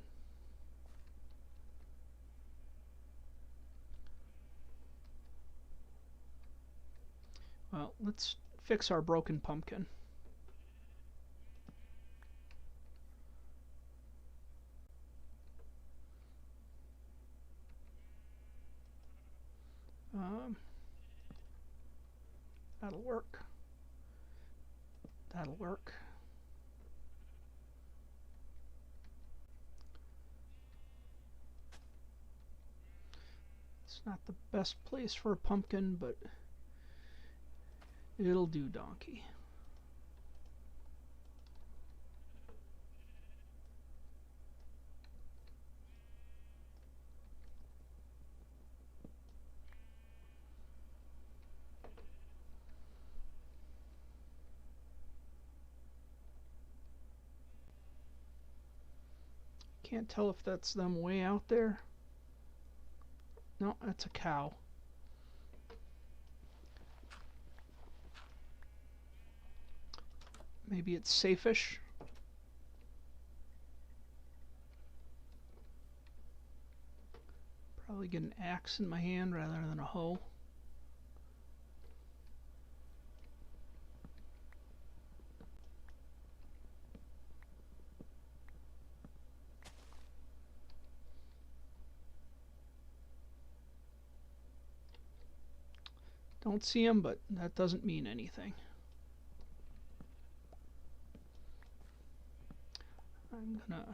Well, let's fix our broken pumpkin. That'll work. That'll work. It's not the best place for a pumpkin, but it'll do, donkey. Can't tell if that's them way out there. No, that's a cow. Maybe it's safe-ish. Probably get an axe in my hand rather than a hoe. Don't see him, but that doesn't mean anything. I'm gonna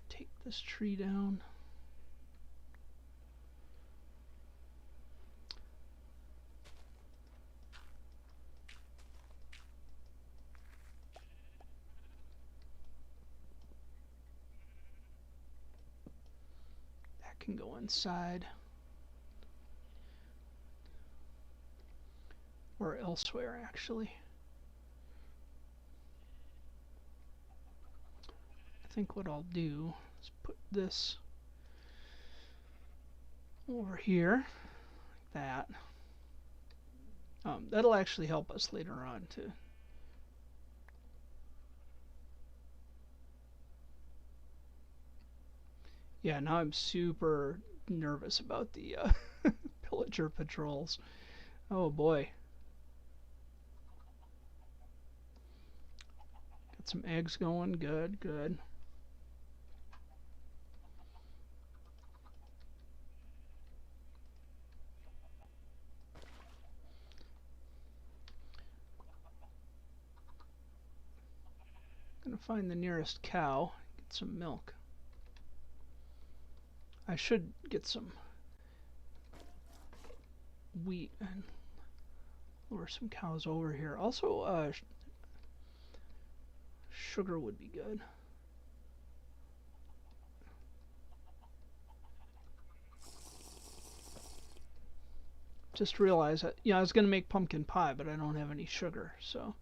take this tree down. That can go inside. Or elsewhere, actually. I think what I'll do is put this over here, like that. That'll actually help us later on too. Yeah, now I'm super nervous about the pillager patrols. Oh boy. Got some eggs going. Good, good. Gonna find the nearest cow, get some milk. I should get some wheat and lure some cows over here. Also, sugar would be good. Just realized that, I was gonna make pumpkin pie, but I don't have any sugar, so.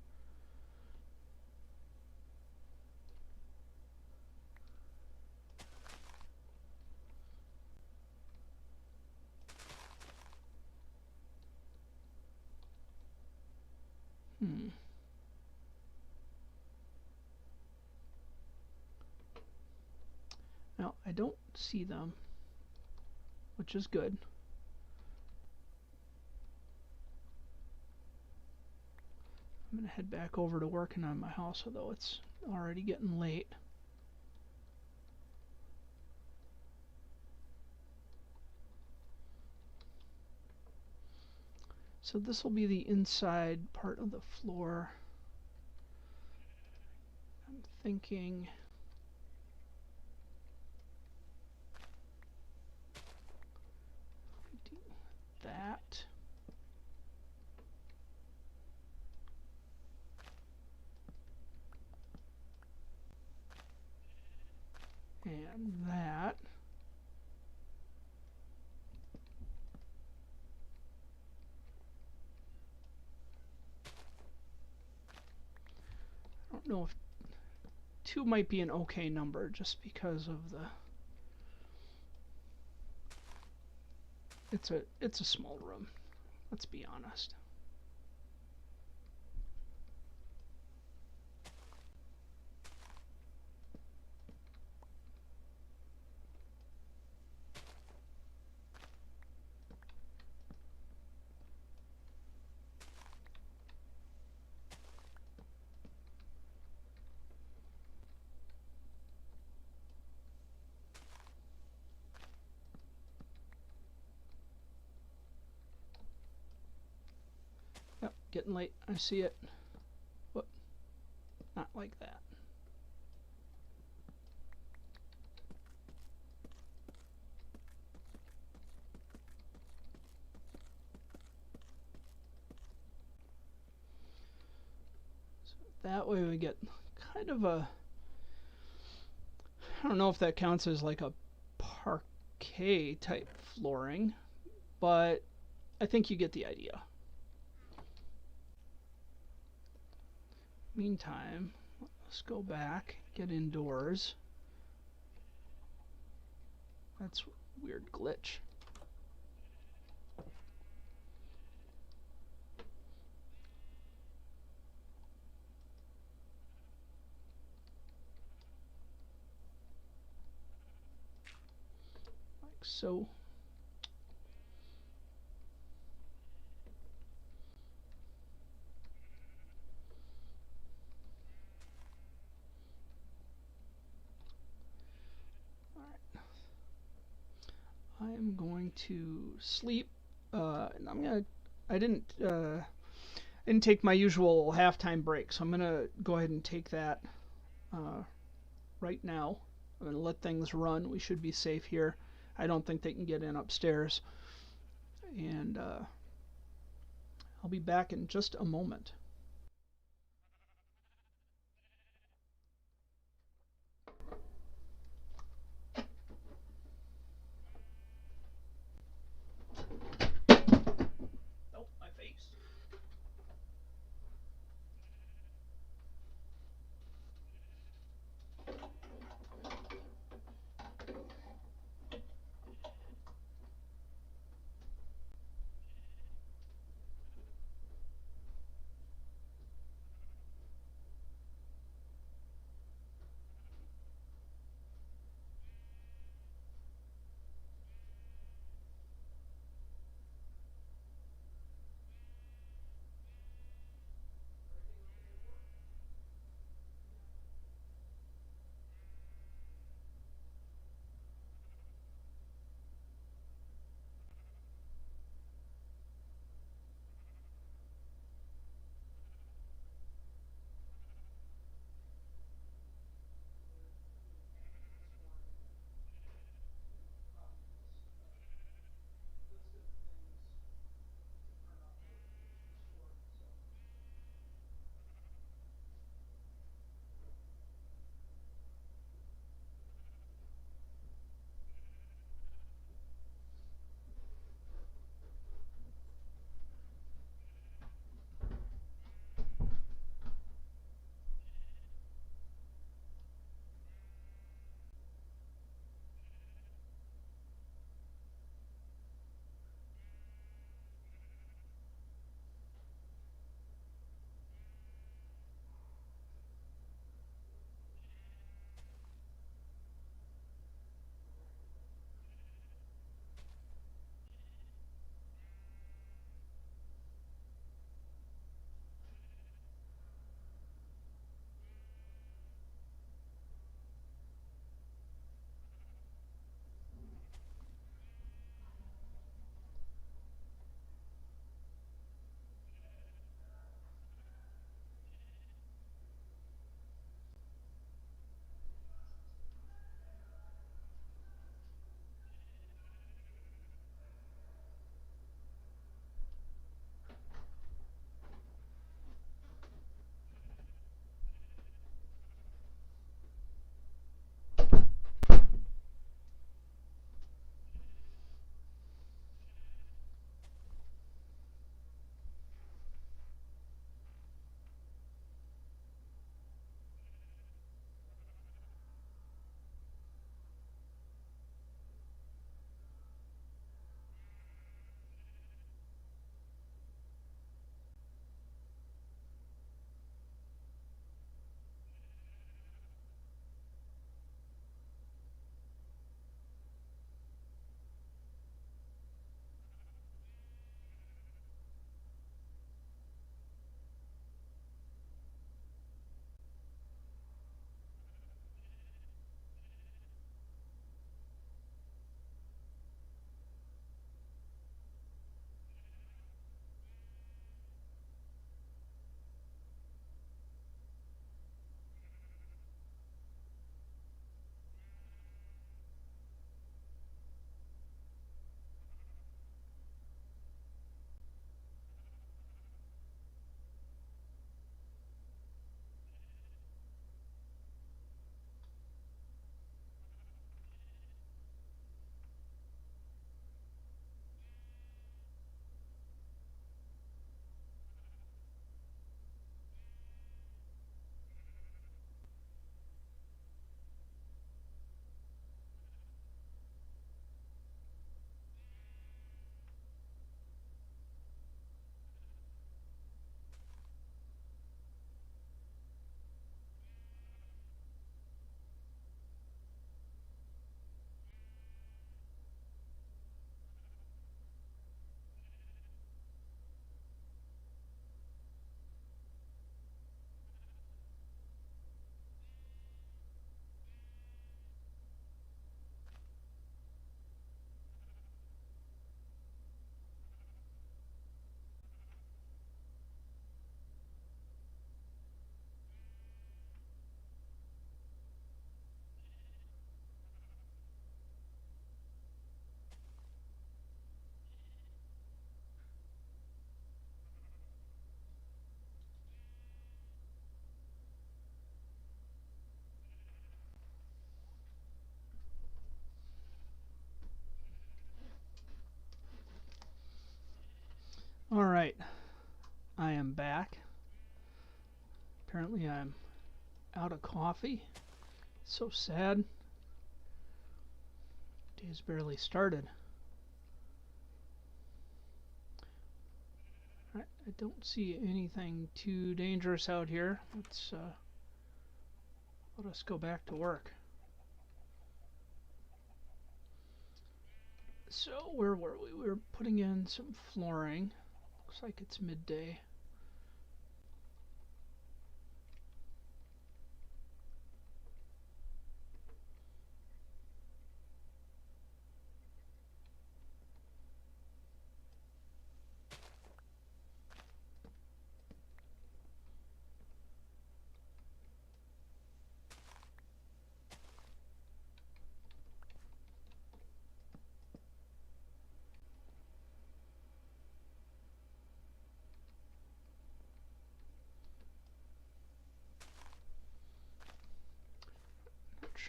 Now, I don't see them, which is good. I'm gonna head back over to working on my house, although it's already getting late. So this will be the inside part of the floor. I'm thinking do that. And that. I don't know if 2 might be an okay number just because of the it's a small room, let's be honest. Yep, getting late. I see it. But not like that. So that way we get kind of a, I don't know if that counts as like a parquet type flooring, but I think you get the idea. Meantime, let's go back, get indoors. That's a weird glitch. Like so. I am going to sleep. And I didn't take my usual halftime break, so I'm gonna go ahead and take that right now. I'm gonna let things run. We should be safe here. I don't think they can get in upstairs, and I'll be back in just a moment. Oh, my face. All right, I am back. Apparently I'm out of coffee. So sad. Day's barely started. All right, I don't see anything too dangerous out here. Let us go back to work. So where were we? We were putting in some flooring. Looks like it's midday.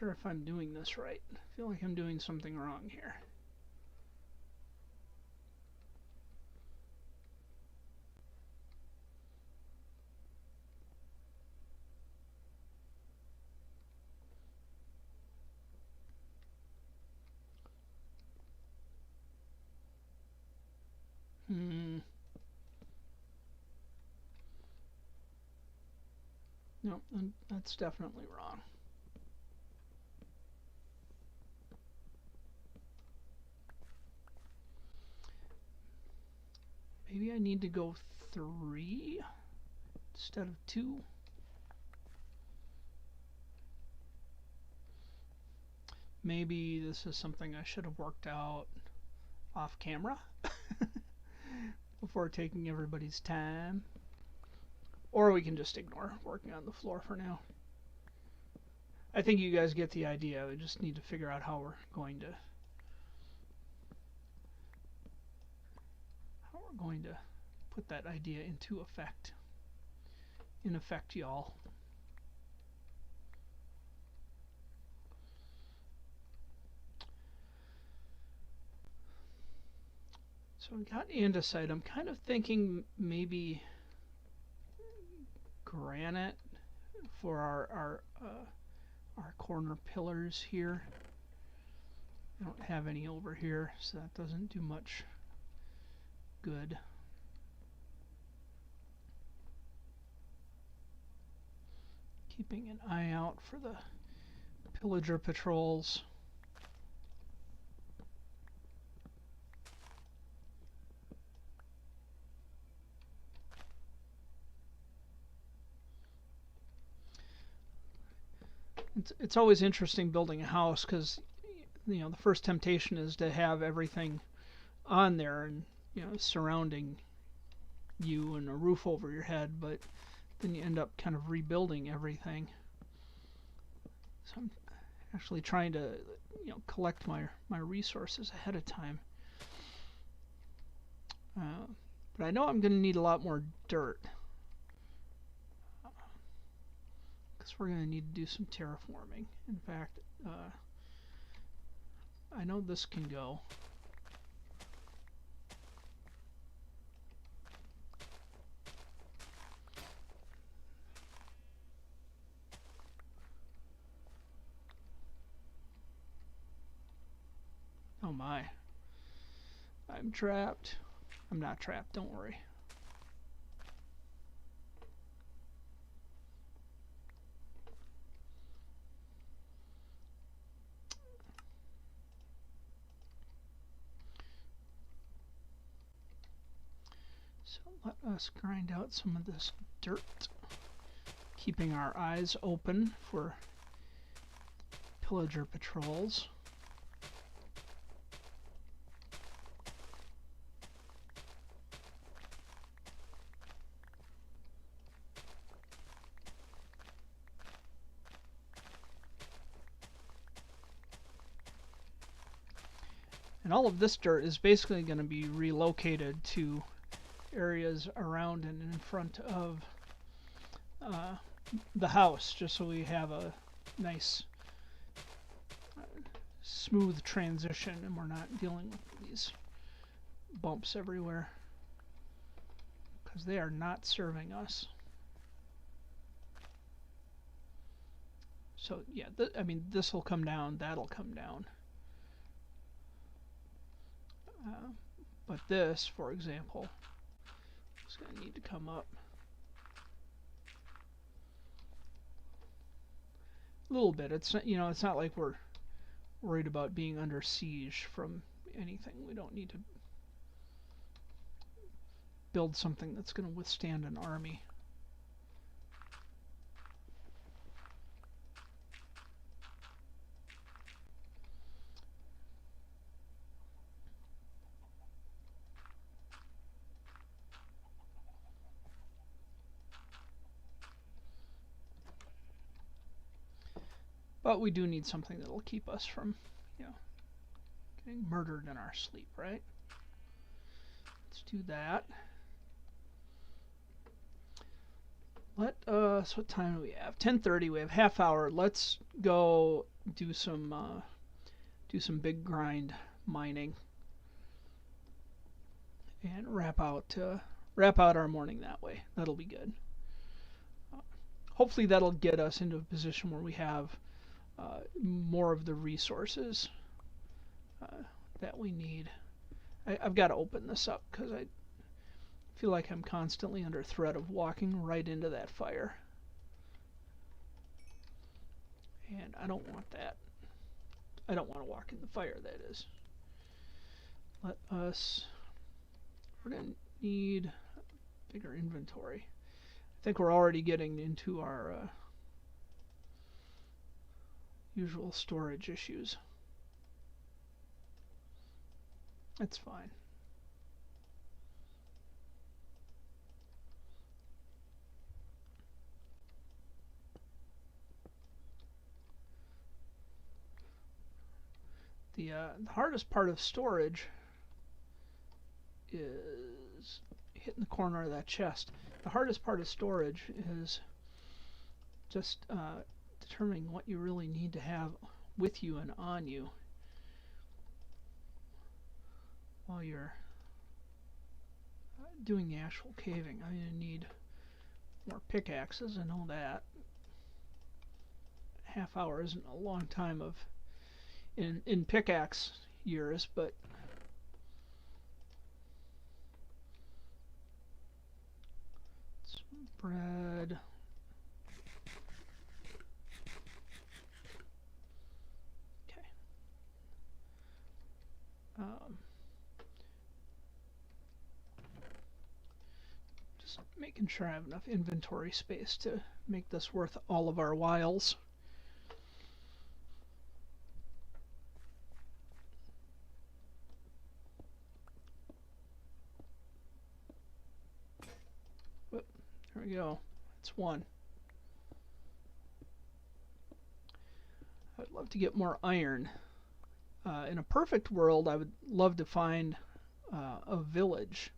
Not sure if I'm doing this right. I feel like I'm doing something wrong here. No, that's definitely wrong. Maybe I need to go 3 instead of 2. Maybe this is something I should have worked out off camera before taking everybody's time. Or we can just ignore working on the floor for now. I think you guys get the idea. We just need to figure out how we're going to put that idea into effect. In effect, y'all. So we got andesite. I'm kind of thinking maybe granite for our corner pillars here. I don't have any over here, so that doesn't do much good. Keeping an eye out for the pillager patrols. It's always interesting building a house because the first temptation is to have everything on there and surrounding you and a roof over your head, but then you end up kind of rebuilding everything. So I'm actually trying to collect my resources ahead of time. But I know I'm going to need a lot more dirt. Because we're going to need to do some terraforming. In fact, I know this can go. Oh my. I'm trapped. I'm not trapped, don't worry. So let us grind out some of this dirt, keeping our eyes open for pillager patrols. And all of this dirt is basically going to be relocated to areas around and in front of the house, just so we have a nice smooth transition and we're not dealing with these bumps everywhere. because they are not serving us. So yeah, I mean, this will come down, that'll come down. But this, for example, is going to need to come up a little bit. It's not, it's not like we're worried about being under siege from anything. We don't need to build something that's going to withstand an army. But we do need something that'll keep us from, getting murdered in our sleep, right? Let's do that. So what time do we have? 10:30. We have half hour. Let's go do some big grind mining and wrap out our morning that way. That'll be good. Hopefully that'll get us into a position where we have more of the resources that we need. I've got to open this up because I feel like I'm constantly under threat of walking right into that fire. And I don't want that. I don't want to walk in the fire, that is. We're going to need bigger inventory. I think we're already getting into our usual storage issues. That's fine. The hardest part of storage is hitting the corner of that chest. The hardest part of storage is just determining what you really need to have with you and on you while you're doing the actual caving. I'm going to need more pickaxes, I know that. Half hour isn't a long time of in pickaxe years, but bread. Okay. Just making sure I have enough inventory space to make this worth all of our whiles. There we go. That's one. I'd love to get more iron. In a perfect world, I would love to find a village.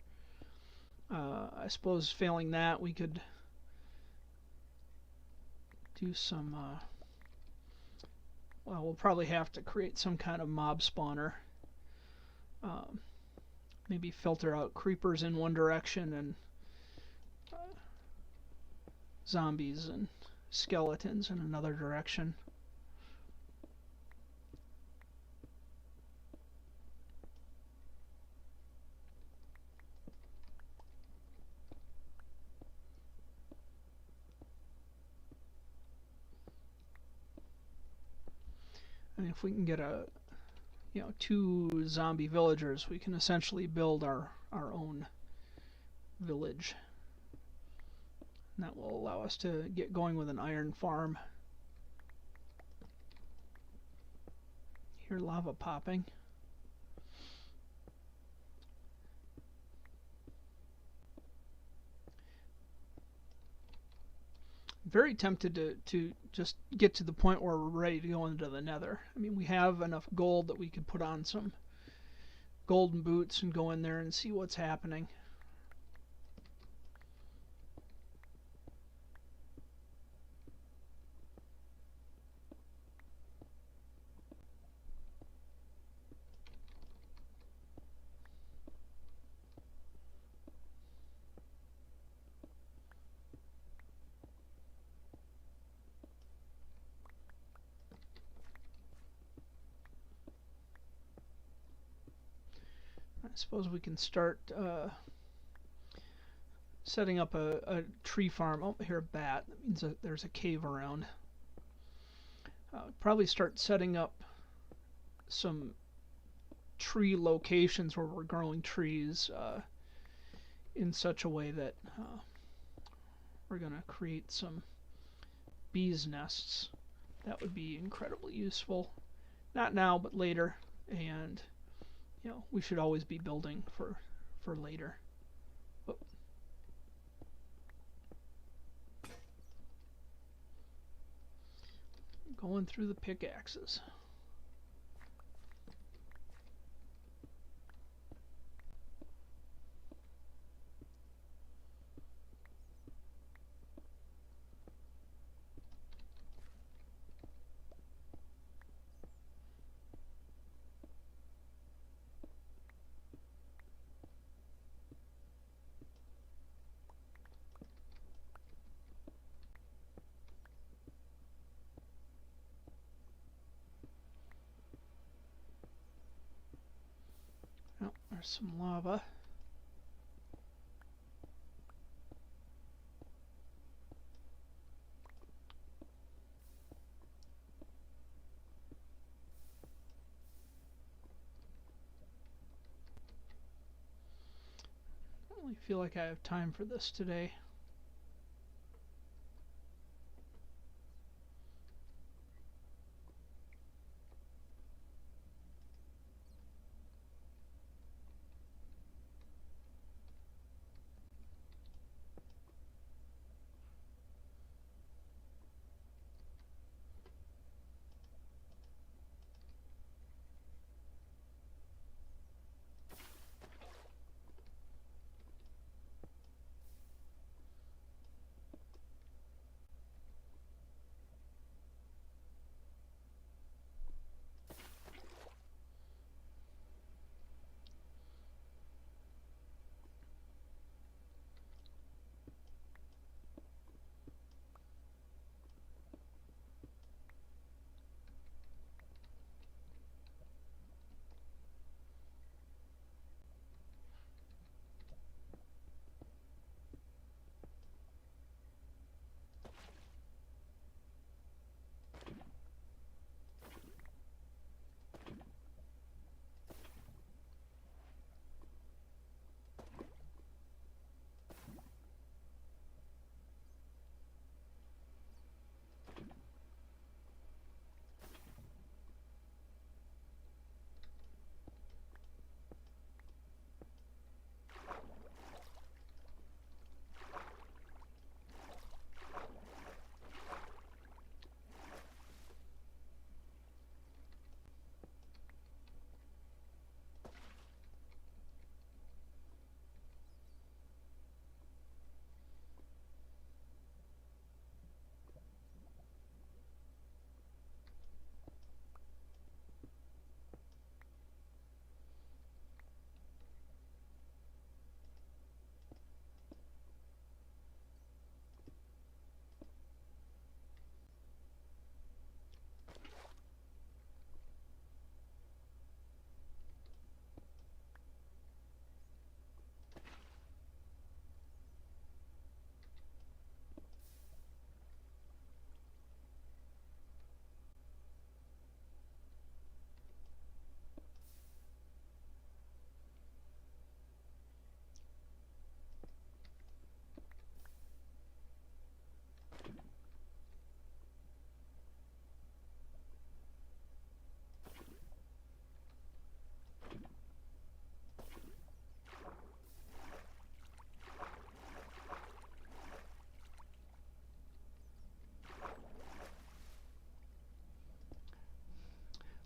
I suppose failing that, we could do some... well, we'll probably have to create some kind of mob spawner. Maybe filter out creepers in one direction and zombies and skeletons in another direction. And if we can get two zombie villagers, we can essentially build our own village. And that will allow us to get going with an iron farm. Hear lava popping. Very tempted to just get to the point where we're ready to go into the nether. I mean, we have enough gold that we could put on some golden boots and go in there and see what's happening. suppose we can start setting up a tree farm. Oh, here, a bat. That means that there's a cave around. Probably start setting up some tree locations where we're growing trees in such a way that we're going to create some bees' nests. That would be incredibly useful. Not now, but later. And, you know, we should always be building for later. Oh. Going through the pickaxes. Oh, there's some lava. I don't really feel like I have time for this today.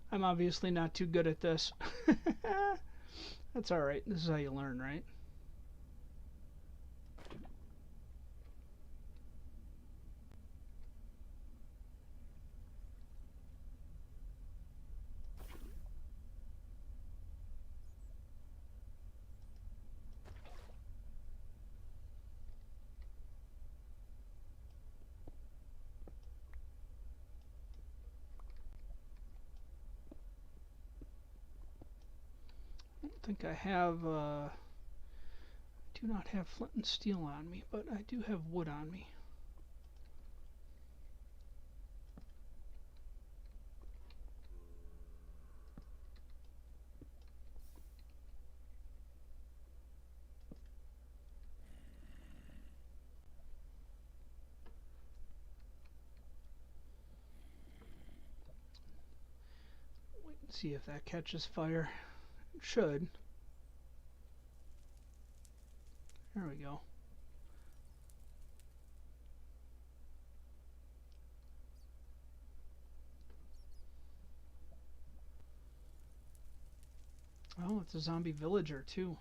I'm obviously not too good at this. That's alright. This is how you learn, right? think I have, do not have flint and steel on me, but I do have wood on me. Wait and see if that catches fire. It should. There we go. Oh, it's a zombie villager too.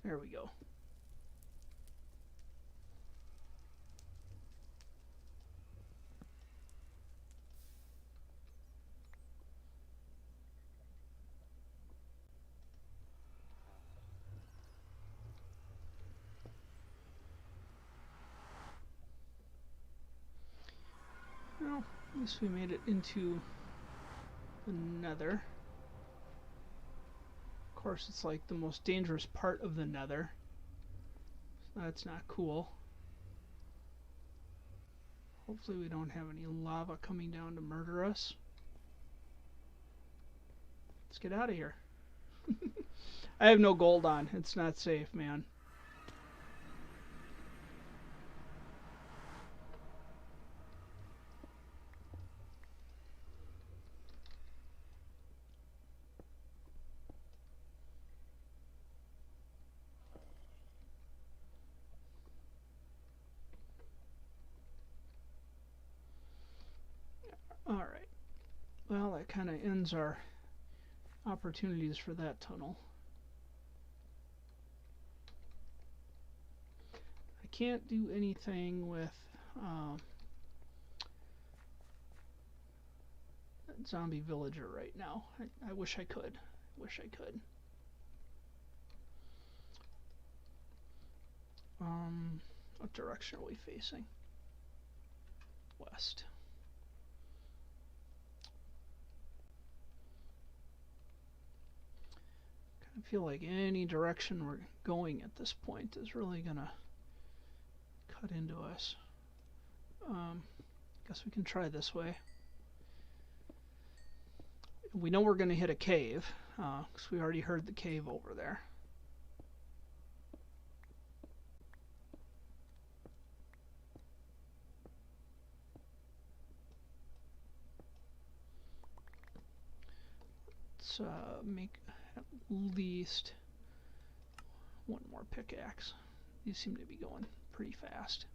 There we go. Well, at least we made it into the nether. Of course, it's like the most dangerous part of the nether. So that's not cool. Hopefully we don't have any lava coming down to murder us. Let's get out of here. I have no gold on. It's not safe, man. Alright. Well, that kind of ends our opportunities for that tunnel. I can't do anything with that zombie villager right now. I wish I could. Wish I could. What direction are we facing? West. I feel like any direction we're going at this point is really gonna cut into us. Guess we can try this way. We know we're gonna hit a cave, because we already heard the cave over there. Let's make at least one more pickaxe. These seem to be going pretty fast.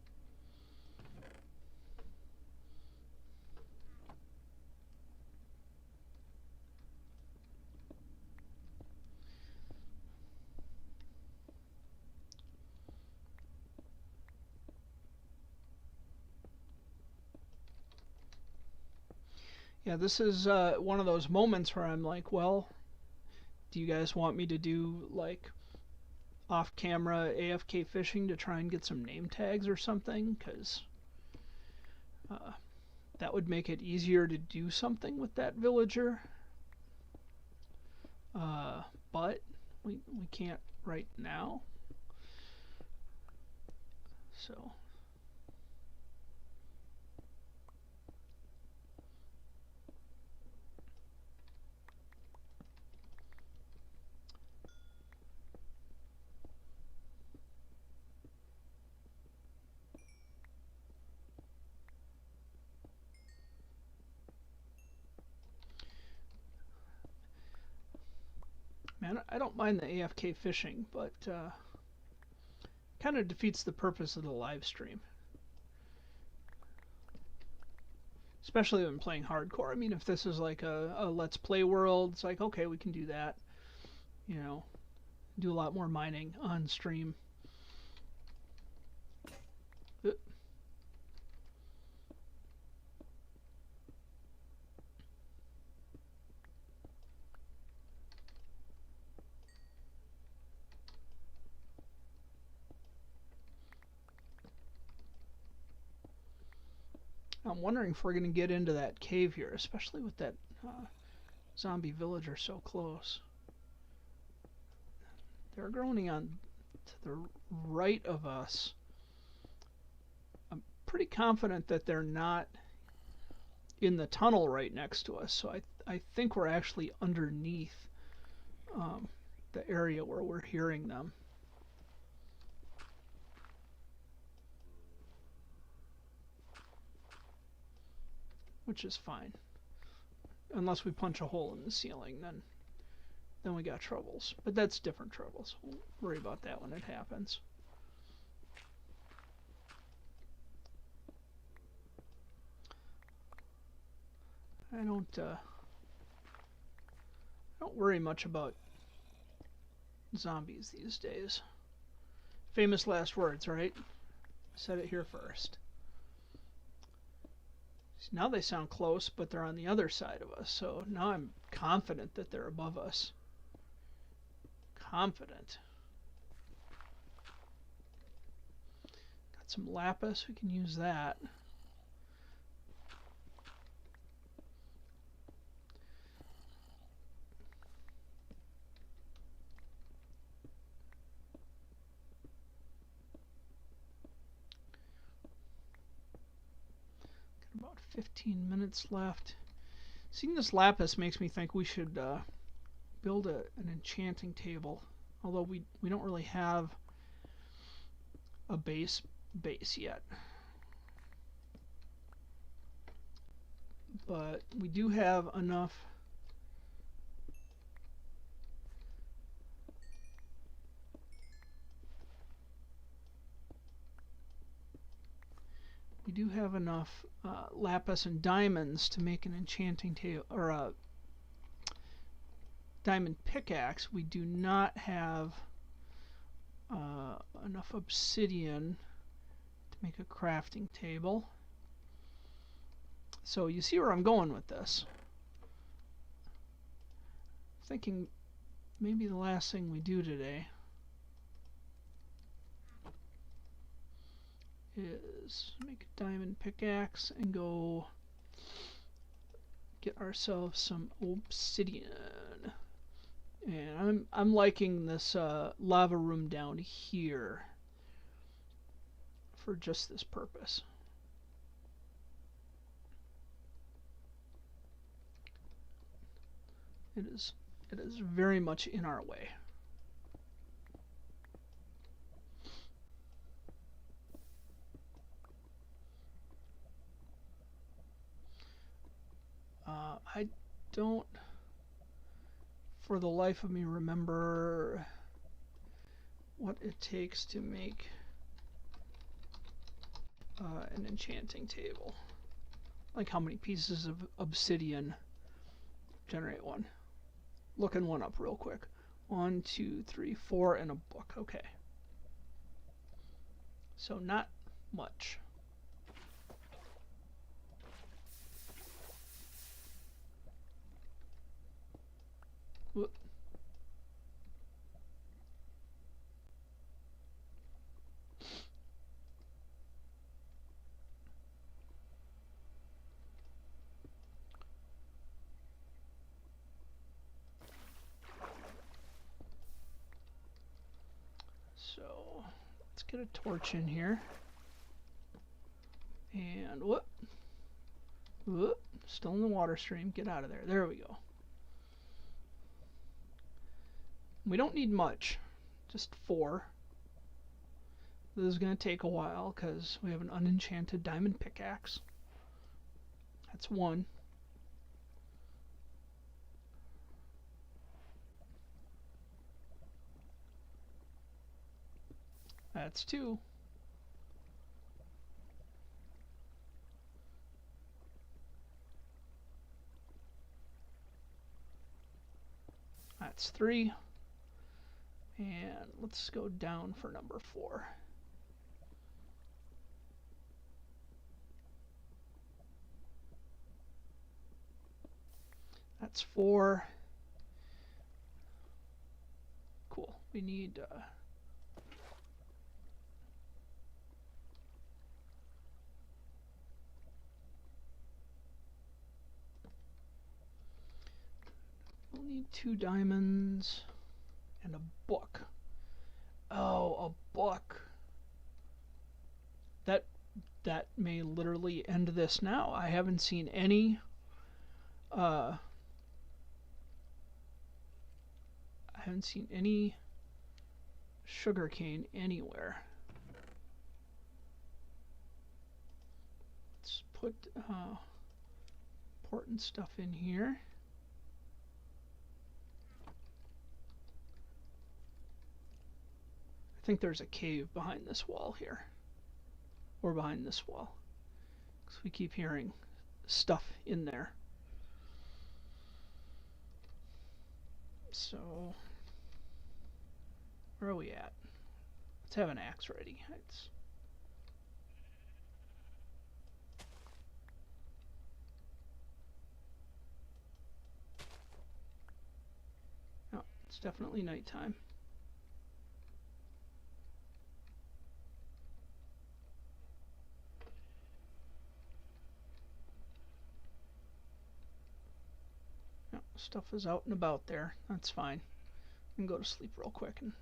Yeah, this is one of those moments where I'm like, well, do you guys want me to do like off-camera AFK fishing to try and get some name tags or something? Because that would make it easier to do something with that villager. But we can't right now. So man, I don't mind the AFK fishing, but kind of defeats the purpose of the live stream. Especially when playing hardcore. I mean, if this is like a Let's Play world, it's like, okay, we can do that. You know, do a lot more mining on stream. I'm wondering if we're going to get into that cave here, especially with that zombie villager so close. They're groaning on to the right of us. I'm pretty confident that they're not in the tunnel right next to us, so I think we're actually underneath the area where we're hearing them. Which is fine. Unless we punch a hole in the ceiling, then we got troubles. But that's different troubles. We'll worry about that when it happens. I don't worry much about zombies these days. Famous last words, right? Said it here first. See, now they sound close, but they're on the other side of us, so now I'm confident that they're above us. Confident. Got some lapis, we can use that. About 15 minutes left. Seeing this lapis makes me think we should build an enchanting table. Although we don't really have a base yet. But we do have enough lapis and diamonds to make an enchanting table or a diamond pickaxe. We do not have enough obsidian to make a crafting table. So you see where I'm going with this. Thinking maybe the last thing we do today is make a diamond pickaxe and go get ourselves some obsidian. And I'm liking this lava room down here for just this purpose. It is very much in our way. I don't, for the life of me, remember what it takes to make an enchanting table. Like how many pieces of obsidian generate one. Looking one up real quick. 1, 2, 3, 4, and a book. Okay. So not much. Whoop. So let's get a torch in here. And whoop. Whoop. Still in the water stream. Get out of there. There we go. We don't need much, just 4. This is going to take a while because we have an unenchanted diamond pickaxe. That's 1. That's 2. That's 3. And let's go down for number 4. That's 4. Cool. We need 2 diamonds and a book. Oh, a book. That may literally end this now. I haven't seen any sugarcane anywhere. Let's put important stuff in here. I think there's a cave behind this wall here. Or behind this wall. Because we keep hearing stuff in there. So, where are we at? Let's have an axe ready. Oh, it's definitely nighttime. Oh, stuff is out and about there. That's fine. I can go to sleep real quick and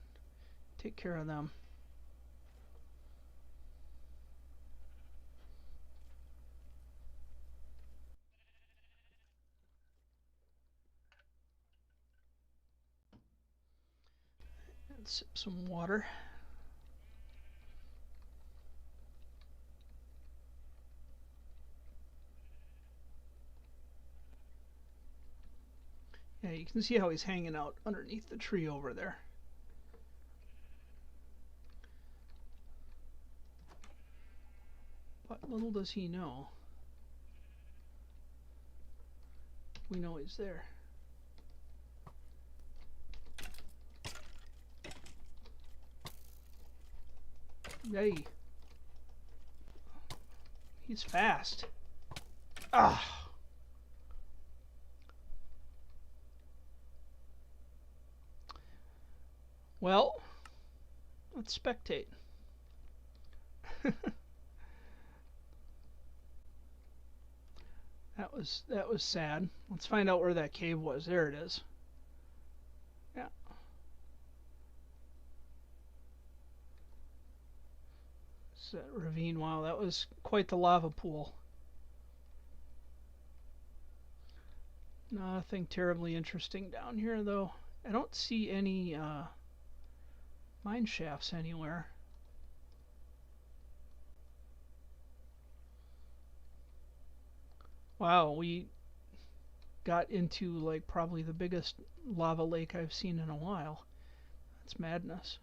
take care of them. And sip some water. Yeah, you can see how he's hanging out underneath the tree over there. But little does he know, we know he's there. Yay. He's fast. Ah. Well, let's spectate. That was sad. Let's find out where that cave was. There it is. Yeah. It's that ravine. Wow, that was quite the lava pool. Nothing terribly interesting down here, though. I don't see any mine shafts anywhere. Wow, we got into like probably the biggest lava lake I've seen in a while. That's madness.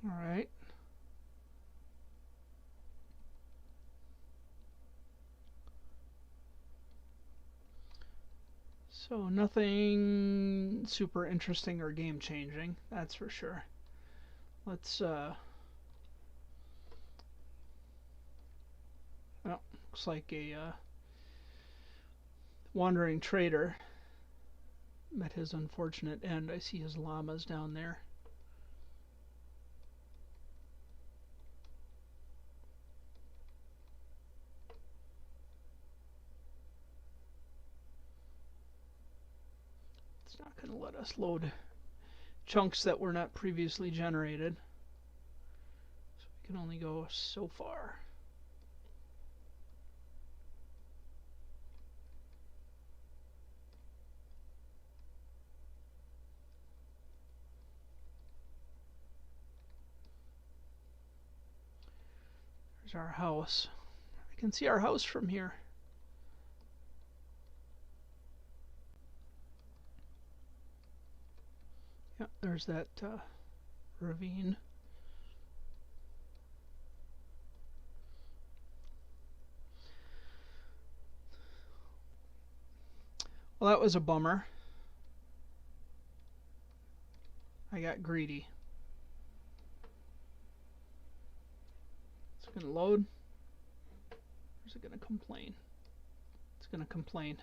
All right. So nothing super interesting or game changing, that's for sure. Let's oh, looks like a wandering trader met his unfortunate end. I see his llamas down there. It's not going to let us load chunks that were not previously generated. So we can only go so far. There's our house. I can see our house from here. Yep, there's that ravine. Well, that was a bummer. I got greedy. It's going to load. Or is it going to complain? It's going to complain.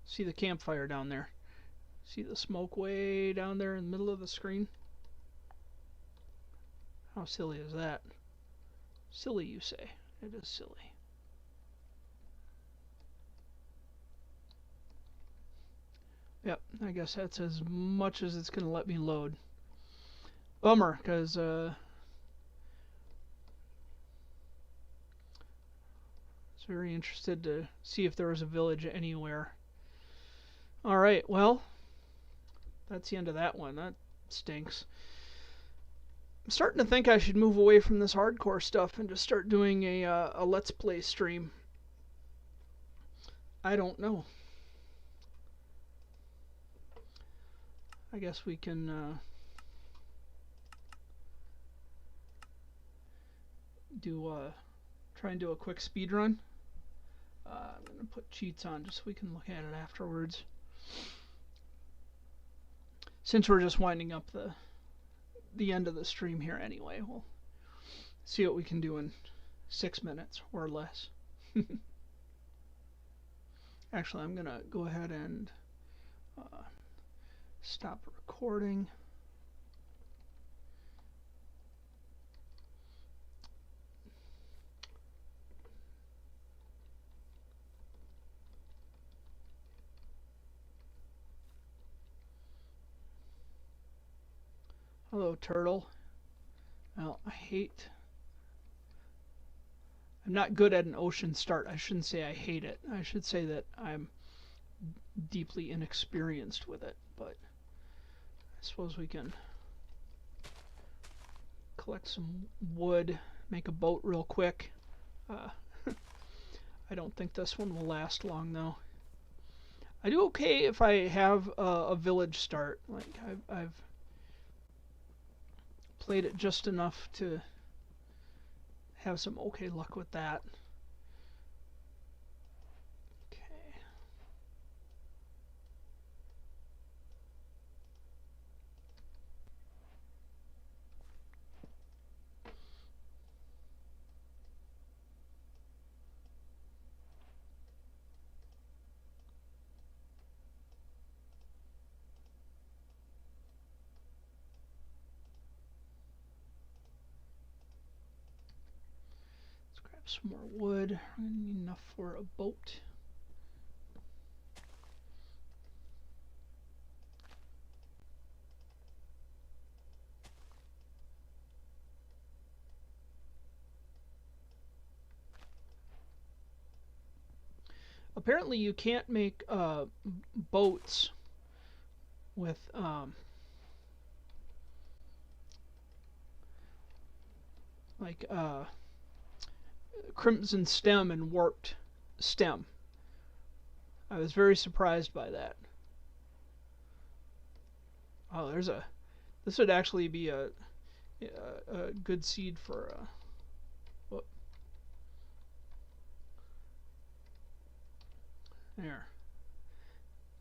See the campfire down there. See the smoke way down there in the middle of the screen? How silly is that? Silly, you say. It is silly. Yep, I guess that's as much as it's going to let me load. Bummer, because I was very interested to see if there was a village anywhere. Alright, well, that's the end of that one. That stinks. I'm starting to think I should move away from this hardcore stuff and just start doing a Let's Play stream. I don't know. I guess we can try and do a quick speed run. I'm going to put cheats on just so we can look at it afterwards. Since we're just winding up the end of the stream here anyway, we'll see what we can do in 6 minutes or less. Actually, I'm going to go ahead and stop recording. Hello, turtle. Well, I'm not good at an ocean start. I shouldn't say I hate it. I should say that I'm deeply inexperienced with it, but I suppose we can collect some wood, make a boat real quick. I don't think this one will last long though. I do okay if I have a village start. Like I've played it just enough to have some okay luck with that. Okay. Some more wood. I'm going to need enough for a boat. Apparently you can't make boats with like crimson stem and warped stem. I was very surprised by that. Oh, this would actually be a good seed for there.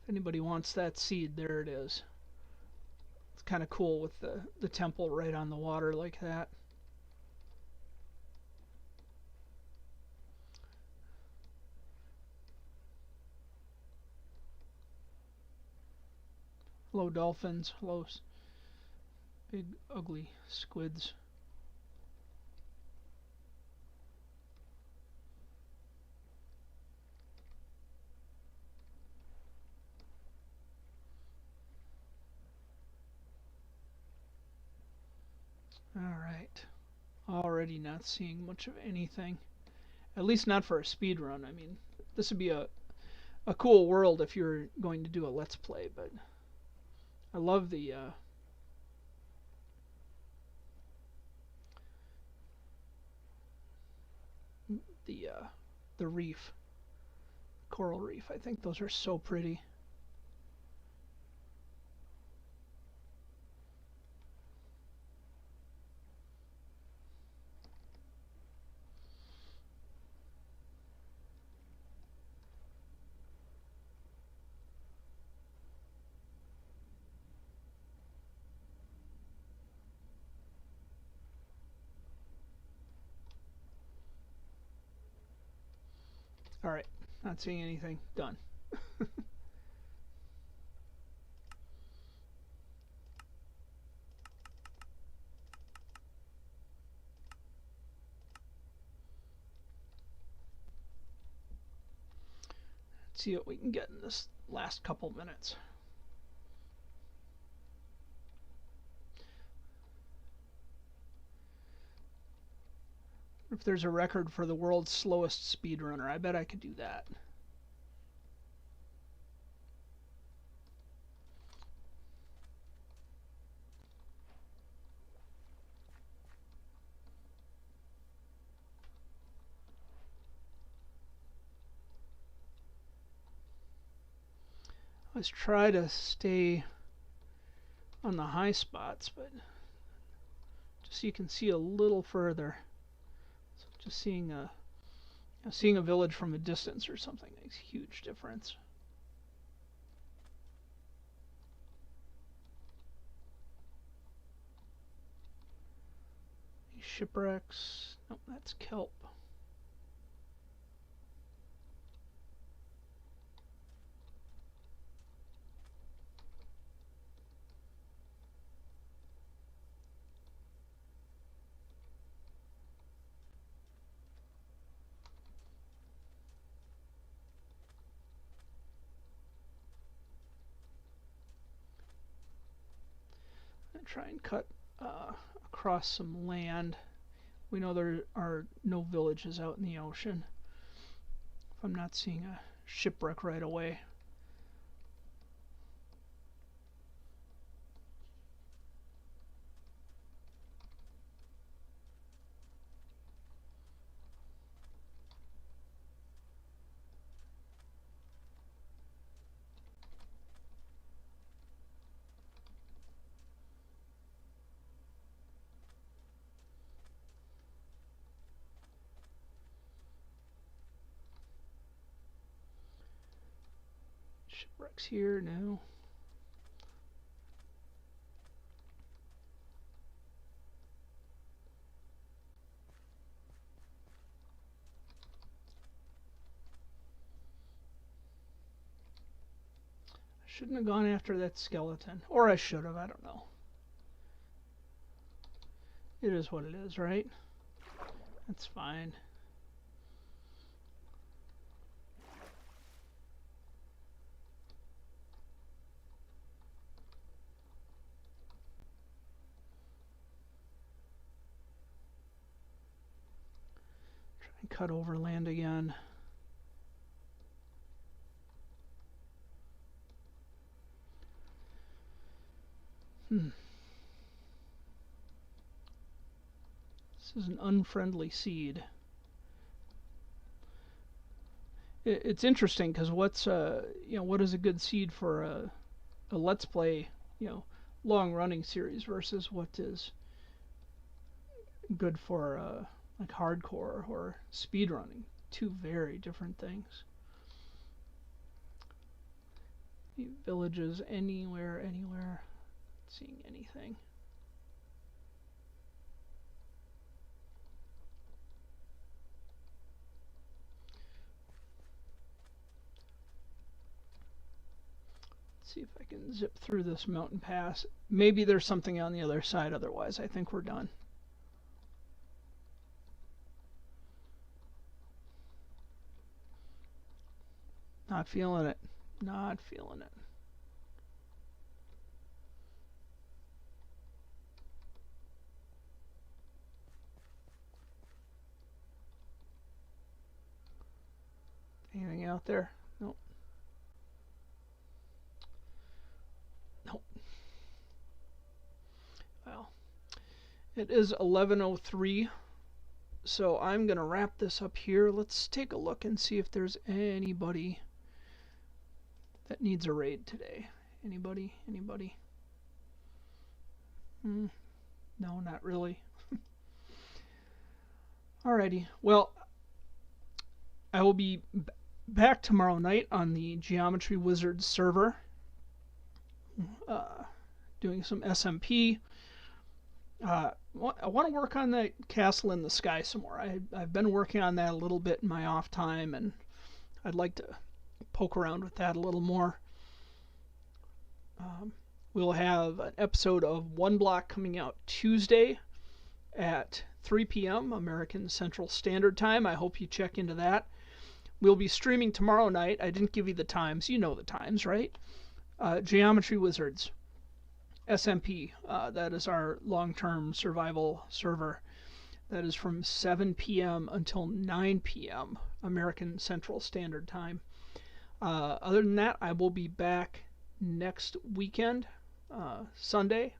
If anybody wants that seed, there it is. It's kind of cool with the temple right on the water like that. Hello dolphins, hello big ugly squids. Alright, already not seeing much of anything. At least not for a speed run. I mean, this would be a cool world if you're going to do a Let's Play, but I love the reef, coral reef. I think those are so pretty. Alright, not seeing anything. Done. Let's see what we can get in this last couple minutes. If there's a record for the world's slowest speedrunner, I bet I could do that. Let's try to stay on the high spots, but just so you can see a little further. So just seeing a village from a distance or something makes a huge difference. These shipwrecks. Nope, that's kelp. Try and cut across some land. We know there are no villages out in the ocean. If I'm not seeing a shipwreck right away. Shipwrecks here, no. I shouldn't have gone after that skeleton. Or I should have, I don't know. It is what it is, right? That's fine. Cut overland again. This is an unfriendly seed. It's interesting because what's what is a good seed for a let's play, long running series versus what is good for like hardcore or speedrunning. Two very different things. Villages anywhere. Not seeing anything. Let's see if I can zip through this mountain pass. Maybe there's something on the other side, otherwise I think we're done. Not feeling it. Not feeling it. Anything out there? Nope. Nope. Well, it is 11:03, so I'm going to wrap this up here. Let's take a look and see if there's anybody that needs a raid today. Anybody? No, not really. Alrighty. Well, I will be back tomorrow night on the Geometry Wizards server, doing some SMP. I want to work on that castle in the sky some more. I've been working on that a little bit in my off time, and I'd like to poke around with that a little more. We'll have an episode of One Block coming out Tuesday at 3 p.m. American Central Standard Time. I hope you check into that. We'll be streaming tomorrow night. I didn't give you the times. You know the times, right? Geometry Wizards, SMP. That is our long-term survival server. That is from 7 p.m. until 9 p.m. American Central Standard Time. Other than that, I will be back next weekend, Sunday,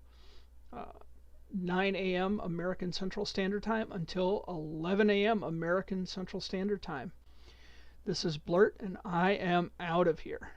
9 a.m. American Central Standard Time until 11 a.m. American Central Standard Time. This is Bluurrt, and I am out of here.